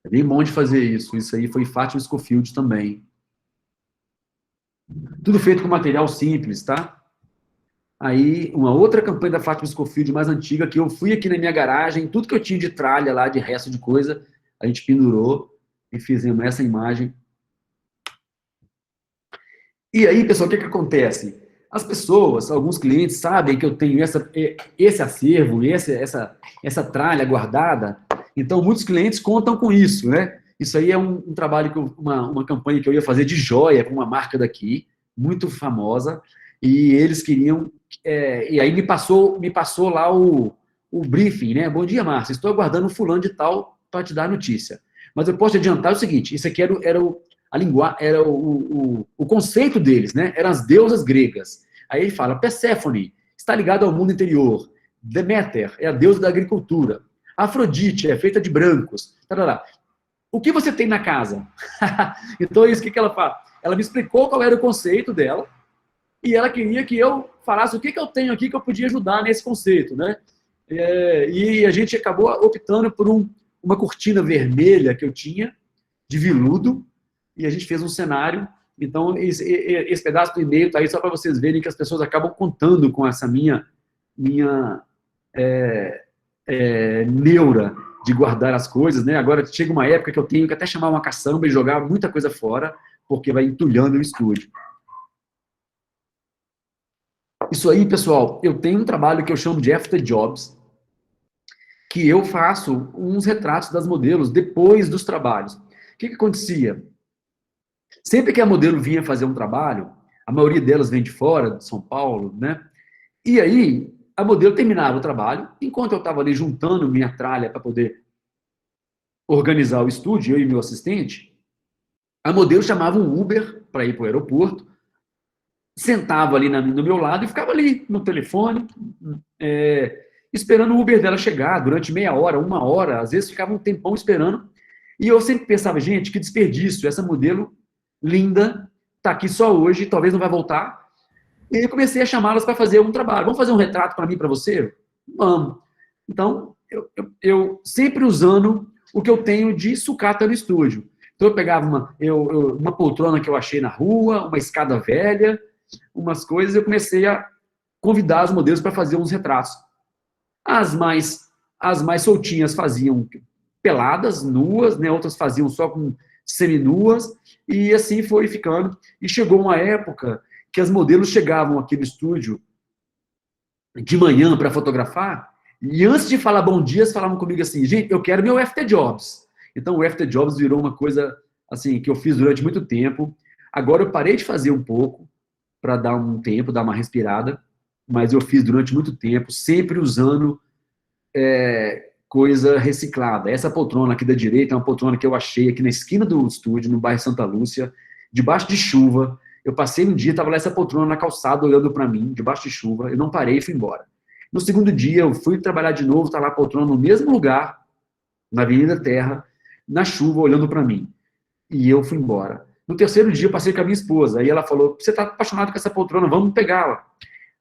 Speaker 1: É bem bom de fazer isso. Isso aí foi Fátima Scofield também. Tudo feito com material simples, tá? Aí, uma outra campanha da Fátima Scofield mais antiga, que eu fui aqui na minha garagem, tudo que eu tinha de tralha lá, de resto de coisa, a gente pendurou e fizemos essa imagem. E aí, pessoal, o que acontece? As pessoas, alguns clientes sabem que eu tenho esse acervo, essa tralha guardada, então muitos clientes contam com isso, né? Isso aí é um trabalho, uma campanha que eu ia fazer de joia para uma marca daqui, muito famosa, e eles queriam... e aí me passou lá o briefing, né? Bom dia, Márcia, estou aguardando um fulano de tal para te dar a notícia. Mas eu posso te adiantar o seguinte, isso aqui era o conceito deles, né? Eram as deusas gregas. Aí ele fala, Perséfone está ligado ao mundo interior. Deméter é a deusa da agricultura. Afrodite é feita de brancos. Tarará. O que você tem na casa? Então, isso que ela fala? Ela me explicou qual era o conceito dela, e ela queria que eu falasse o que eu tenho aqui que eu podia ajudar nesse conceito, né? E a gente acabou optando por uma cortina vermelha que eu tinha, de veludo, e a gente fez um cenário. Então, esse pedaço do e-mail está aí só para vocês verem que as pessoas acabam contando com essa minha neura de guardar as coisas, né? Agora chega uma época que eu tenho que até chamar uma caçamba e jogar muita coisa fora, porque vai entulhando o estúdio. Isso aí, pessoal, eu tenho um trabalho que eu chamo de After Jobs, que eu faço uns retratos das modelos depois dos trabalhos. O que acontecia? Sempre que a modelo vinha fazer um trabalho, a maioria delas vem de fora, de São Paulo, né? E aí, a modelo terminava o trabalho, enquanto eu estava ali juntando minha tralha para poder organizar o estúdio, eu e meu assistente, a modelo chamava um Uber para ir para o aeroporto, sentava ali no meu lado e ficava ali no telefone, esperando o Uber dela chegar durante meia hora, uma hora, às vezes ficava um tempão esperando, e eu sempre pensava, gente, que desperdício, essa modelo linda, está aqui só hoje, talvez não vai voltar. E aí eu comecei a chamá-las para fazer um trabalho. Vamos fazer um retrato para mim, para você? Vamos. Então, eu sempre usando o que eu tenho de sucata no estúdio. Então, eu pegava uma poltrona que eu achei na rua, uma escada velha, umas coisas, eu comecei a convidar os modelos para fazer uns retratos. As mais soltinhas faziam peladas, nuas, né? Outras faziam só com seminuas, e assim foi ficando. E chegou uma época que as modelos chegavam aqui no estúdio de manhã para fotografar, e antes de falar bom dia, eles falavam comigo assim, gente, eu quero meu After Jobs. Então, o After Jobs virou uma coisa assim que eu fiz durante muito tempo. Agora eu parei de fazer um pouco, para dar um tempo, dar uma respirada, mas eu fiz durante muito tempo, sempre usando coisa reciclada. Essa poltrona aqui da direita é uma poltrona que eu achei aqui na esquina do estúdio, no bairro Santa Lúcia, debaixo de chuva. Eu passei um dia, estava lá essa poltrona na calçada, olhando para mim, debaixo de chuva. Eu não parei e fui embora. No segundo dia, eu fui trabalhar de novo, estava lá a poltrona no mesmo lugar, na Avenida Terra, na chuva, olhando para mim. E eu fui embora. No terceiro dia, eu passei com a minha esposa. Aí ela falou, você está apaixonado com essa poltrona, vamos pegá-la.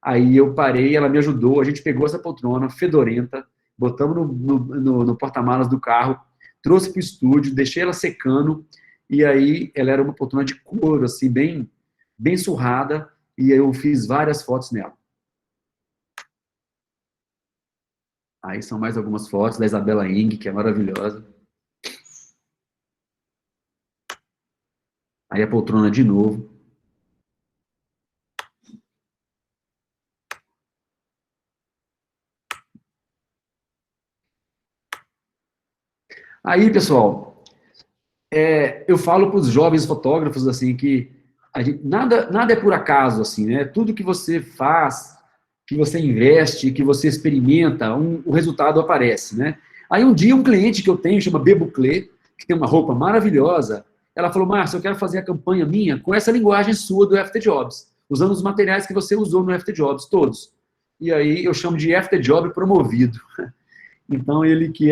Speaker 1: Aí eu parei, ela me ajudou, a gente pegou essa poltrona fedorenta, botamos no porta-malas do carro, trouxe para o estúdio, deixei ela secando, e aí ela era uma poltrona de couro, assim, bem surrada, e eu fiz várias fotos nela. Aí são mais algumas fotos da Isabela Ing, que é maravilhosa. Aí a poltrona de novo. Aí, pessoal, eu falo para os jovens fotógrafos assim que nada é por acaso, assim, né? Tudo que você faz, que você investe, que você experimenta, o resultado aparece, né? Aí um dia um cliente que eu tenho, chama Bebuclé, que tem uma roupa maravilhosa, ela falou, Márcio, eu quero fazer a campanha minha com essa linguagem sua do FT Jobs, usando os materiais que você usou no FT Jobs, todos. E aí eu chamo de FT Job promovido. Então, ele que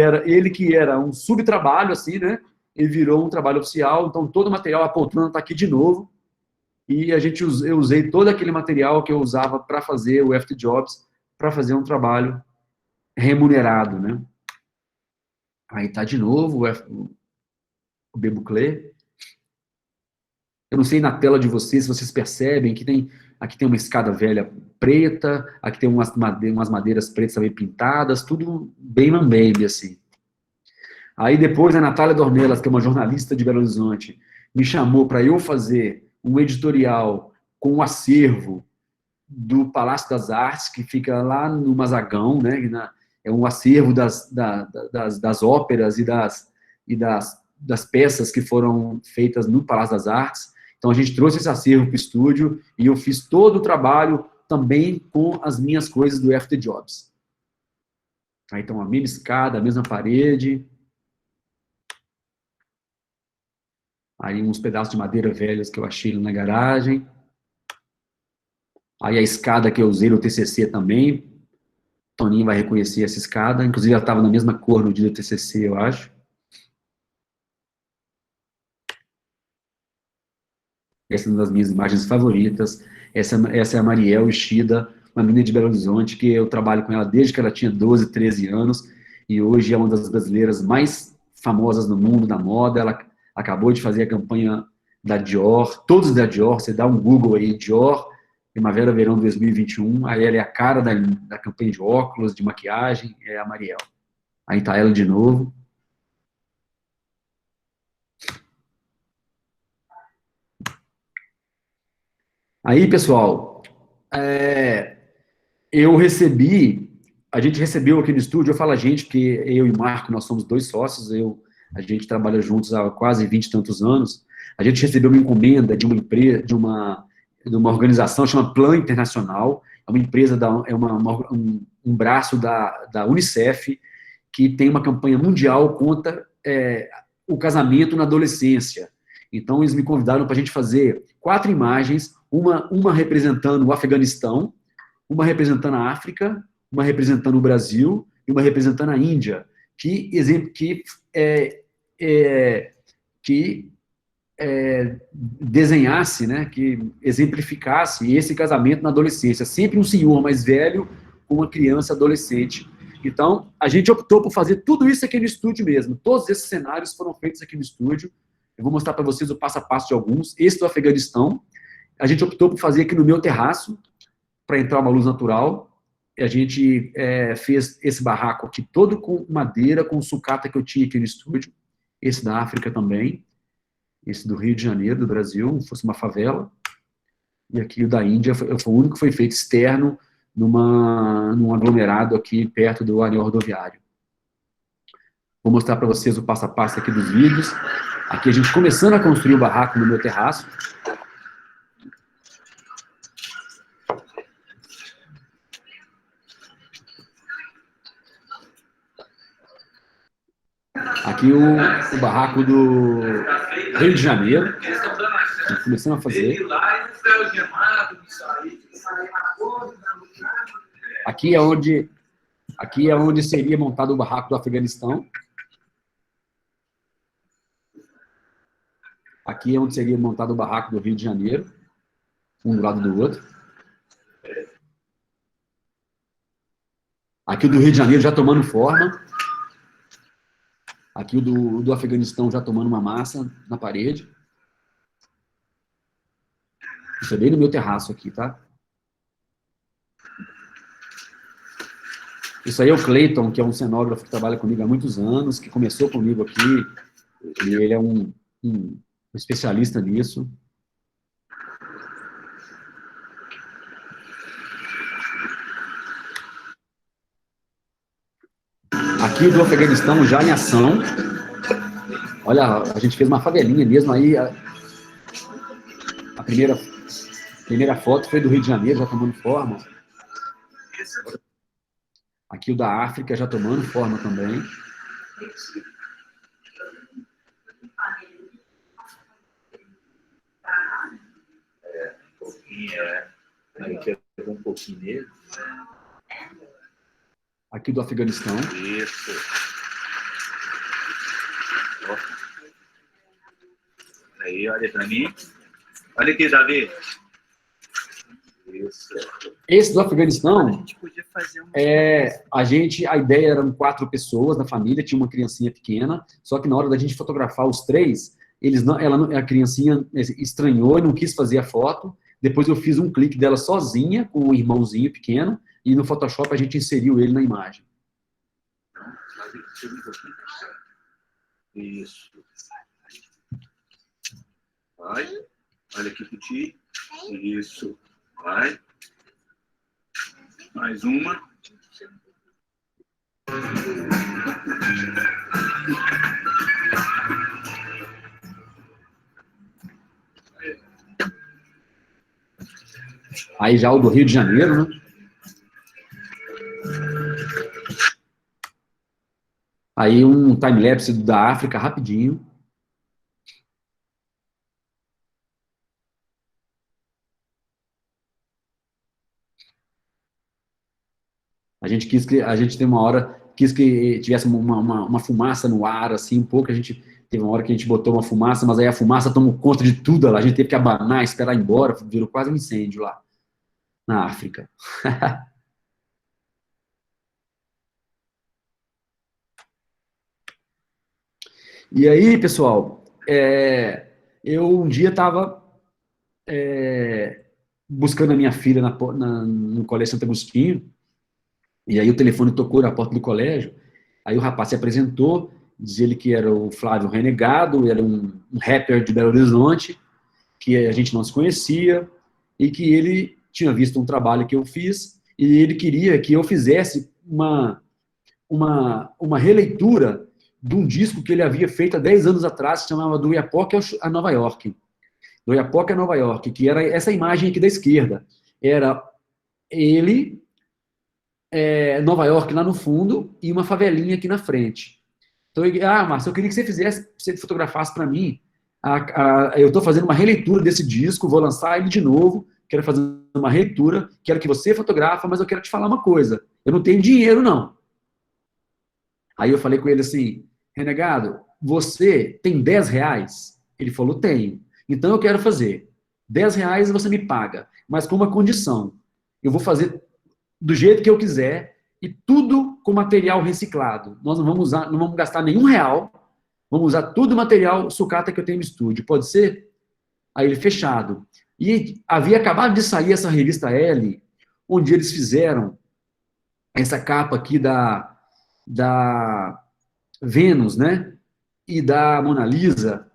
Speaker 1: era um subtrabalho, assim, né? Ele virou um trabalho oficial, então todo o material, a poltrona está aqui de novo, e eu usei todo aquele material que eu usava para fazer o FT Jobs, para fazer um trabalho remunerado, né? Aí tá de novo o Bebuclé. Eu não sei na tela de vocês, se vocês percebem que aqui tem uma escada velha preta, aqui tem umas madeiras pretas também pintadas, tudo bem mambembe, assim. Aí depois a Natália Dornelas, que é uma jornalista de Belo Horizonte, me chamou para eu fazer um editorial com um acervo do Palácio das Artes, que fica lá no Mazagão, né? É um acervo das óperas e das peças que foram feitas no Palácio das Artes. Então a gente trouxe esse acervo para o estúdio e eu fiz todo o trabalho também com as minhas coisas do FT Jobs. Aí então a mesma escada, a mesma parede. Aí uns pedaços de madeira velhas que eu achei na garagem. Aí a escada que eu usei no TCC também. Toninho vai reconhecer essa escada. Inclusive, ela estava na mesma cor no dia do TCC, eu acho. Essa é uma das minhas imagens favoritas. Essa é a Mariel Ishida, uma menina de Belo Horizonte, que eu trabalho com ela desde que ela tinha 12, 13 anos. E hoje é uma das brasileiras mais famosas no mundo da moda. Ela acabou de fazer a campanha da Dior, todos da Dior. Você dá um Google aí, Dior, Primavera, Verão 2021. Aí ela é a cara da campanha de óculos, de maquiagem, é a Mariel. Aí tá ela de novo. Aí, pessoal, a gente recebeu aqui no estúdio, eu falo a gente, porque eu e Marco, nós somos dois sócios, a gente trabalha juntos há quase 20 e tantos anos. A gente recebeu uma encomenda de uma empresa, de uma organização chamada Plan Internacional, é uma empresa, um braço da Unicef, que tem uma campanha mundial contra o casamento na adolescência. Então, eles me convidaram para a gente fazer 4 imagens, uma representando o Afeganistão, uma representando a África, uma representando o Brasil e uma representando a Índia, que desenhasse, né, que exemplificasse esse casamento na adolescência. Sempre um senhor mais velho com uma criança adolescente. Então, a gente optou por fazer tudo isso aqui no estúdio mesmo. Todos esses cenários foram feitos aqui no estúdio. Eu vou mostrar para vocês o passo a passo de alguns. Esse do Afeganistão, a gente optou por fazer aqui no meu terraço, para entrar uma luz natural. A gente fez esse barraco aqui todo com madeira, com sucata que eu tinha aqui no estúdio. Esse da África também. Esse do Rio de Janeiro, do Brasil, fosse uma favela. E aqui o da Índia foi o único que foi feito externo num aglomerado aqui perto do anel rodoviário. Vou mostrar para vocês o passo a passo aqui dos vídeos. Aqui a gente começando a construir o barraco no meu terraço. Aqui o barraco do Rio de Janeiro. Começamos a fazer. Aqui é onde seria montado o barraco do Afeganistão. Aqui é onde seria montado o barraco do Rio de Janeiro, um do lado do outro. Aqui o do Rio de Janeiro já tomando forma. Aqui o do Afeganistão já tomando uma massa na parede. Isso é bem no meu terraço aqui, tá? Isso aí é o Cleiton, que é um cenógrafo que trabalha comigo há muitos anos, que começou comigo aqui. E ele é um especialista nisso. Aqui do Afeganistão já em ação. Olha, a gente fez uma favelinha mesmo aí. A primeira foto foi do Rio de Janeiro, já tomando forma. Aqui o da África já tomando forma também.
Speaker 7: Aí quer um pouquinho nele.
Speaker 1: Aqui do Afeganistão.
Speaker 7: Isso. Ó. Aí, olha pra mim. Olha aqui, Davi. Isso.
Speaker 1: Esse do Afeganistão, a ideia eram 4 pessoas na família, tinha uma criancinha pequena, só que na hora da gente fotografar os 3, a criancinha estranhou e não quis fazer a foto. Depois eu fiz um clique dela sozinha, com um irmãozinho pequeno, e no Photoshop a gente inseriu ele na imagem.
Speaker 7: Isso. Vai. Olha aqui pro ti. Isso. Vai. Mais uma.
Speaker 1: Aí já o do Rio de Janeiro, né? Aí um time-lapse da África, rapidinho. A gente tem uma hora, quis que tivesse uma fumaça no ar, assim, um pouco. Teve uma hora que a gente botou uma fumaça, mas aí a fumaça tomou conta de tudo lá. A gente teve que abanar, esperar ir embora, virou quase um incêndio lá, na África. E aí, pessoal, eu um dia estava buscando a minha filha no Colégio Santo Agostinho, e aí o telefone tocou na porta do colégio, aí o rapaz se apresentou, dizia ele que era o Flávio Renegado, era um rapper de Belo Horizonte, que a gente não se conhecia, e que ele tinha visto um trabalho que eu fiz, e ele queria que eu fizesse uma releitura de um disco que ele havia feito há 10 anos atrás, que se chamava Do Oiapoque a Nova York. Do Oiapoque a Nova York, que era essa imagem aqui da esquerda. Era ele, Nova York lá no fundo, e uma favelinha aqui na frente. Então, Márcio, eu queria que você fotografasse para mim. Eu estou fazendo uma releitura desse disco, vou lançar ele de novo, quero fazer uma releitura, quero que você fotografa, mas eu quero te falar uma coisa. Eu não tenho dinheiro, não. Aí eu falei com ele assim, Renegado, você tem 10 reais? Ele falou, tenho. Então eu quero fazer 10 reais e você me paga, mas com uma condição. Eu vou fazer do jeito que eu quiser e tudo com material reciclado. Nós não vamos gastar nenhum real, vamos usar tudo material sucata que eu tenho no estúdio. Pode ser? Aí ele, fechado. E havia acabado de sair essa revista L, onde eles fizeram essa capa aqui da Vênus, né? E da Mona Lisa,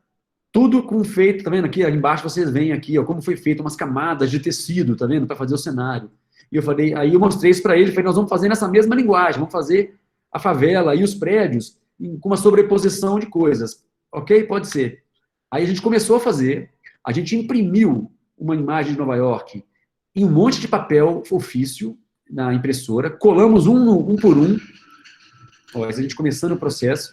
Speaker 1: tudo com feito, tá vendo aqui? Embaixo vocês veem aqui, ó, como foi feito, umas camadas de tecido, tá vendo? Para fazer o cenário. E eu falei, aí eu mostrei isso para ele, falei, nós vamos fazer nessa mesma linguagem, vamos fazer a favela e os prédios com uma sobreposição de coisas. Ok? Pode ser. Aí a gente começou a fazer, a gente imprimiu uma imagem de Nova York em um monte de papel ofício na impressora, colamos um por um, ó, a gente começando o processo,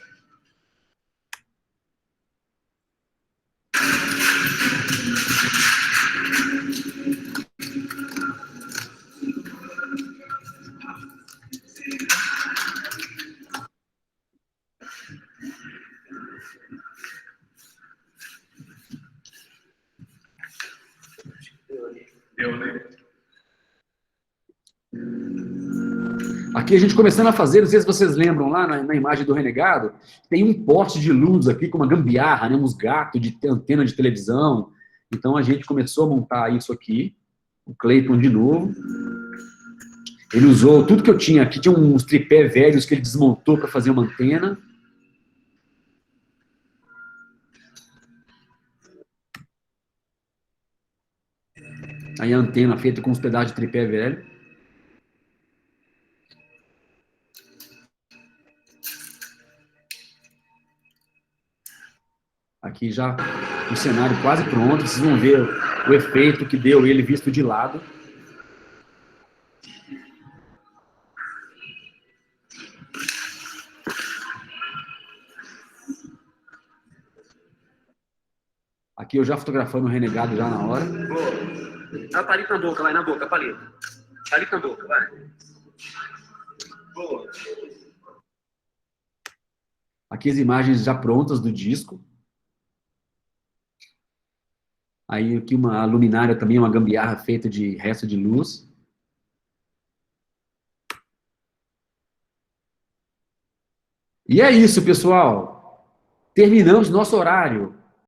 Speaker 1: Aqui a gente começando a fazer, não sei se vocês lembram lá na imagem do Renegado, tem um poste de luz aqui com uma gambiarra, né, uns gatos de antena de televisão. Então a gente começou a montar isso aqui, o Cleiton de novo. Ele usou tudo que eu tinha aqui, tinha uns tripé velhos que ele desmontou para fazer uma antena. Aí a antena feita com uns pedaços de tripé velho. Aqui já o cenário quase pronto, vocês vão ver o efeito que deu ele visto de lado. Aqui eu já fotografando o Renegado já na hora.
Speaker 7: Boa. Dá palito na boca, vai na boca, palito. Palito na boca, vai. Boa.
Speaker 1: Aqui as imagens já prontas do disco. Aí aqui a luminária também, uma gambiarra feita de resto de luz. E é isso, pessoal. Terminamos nosso horário.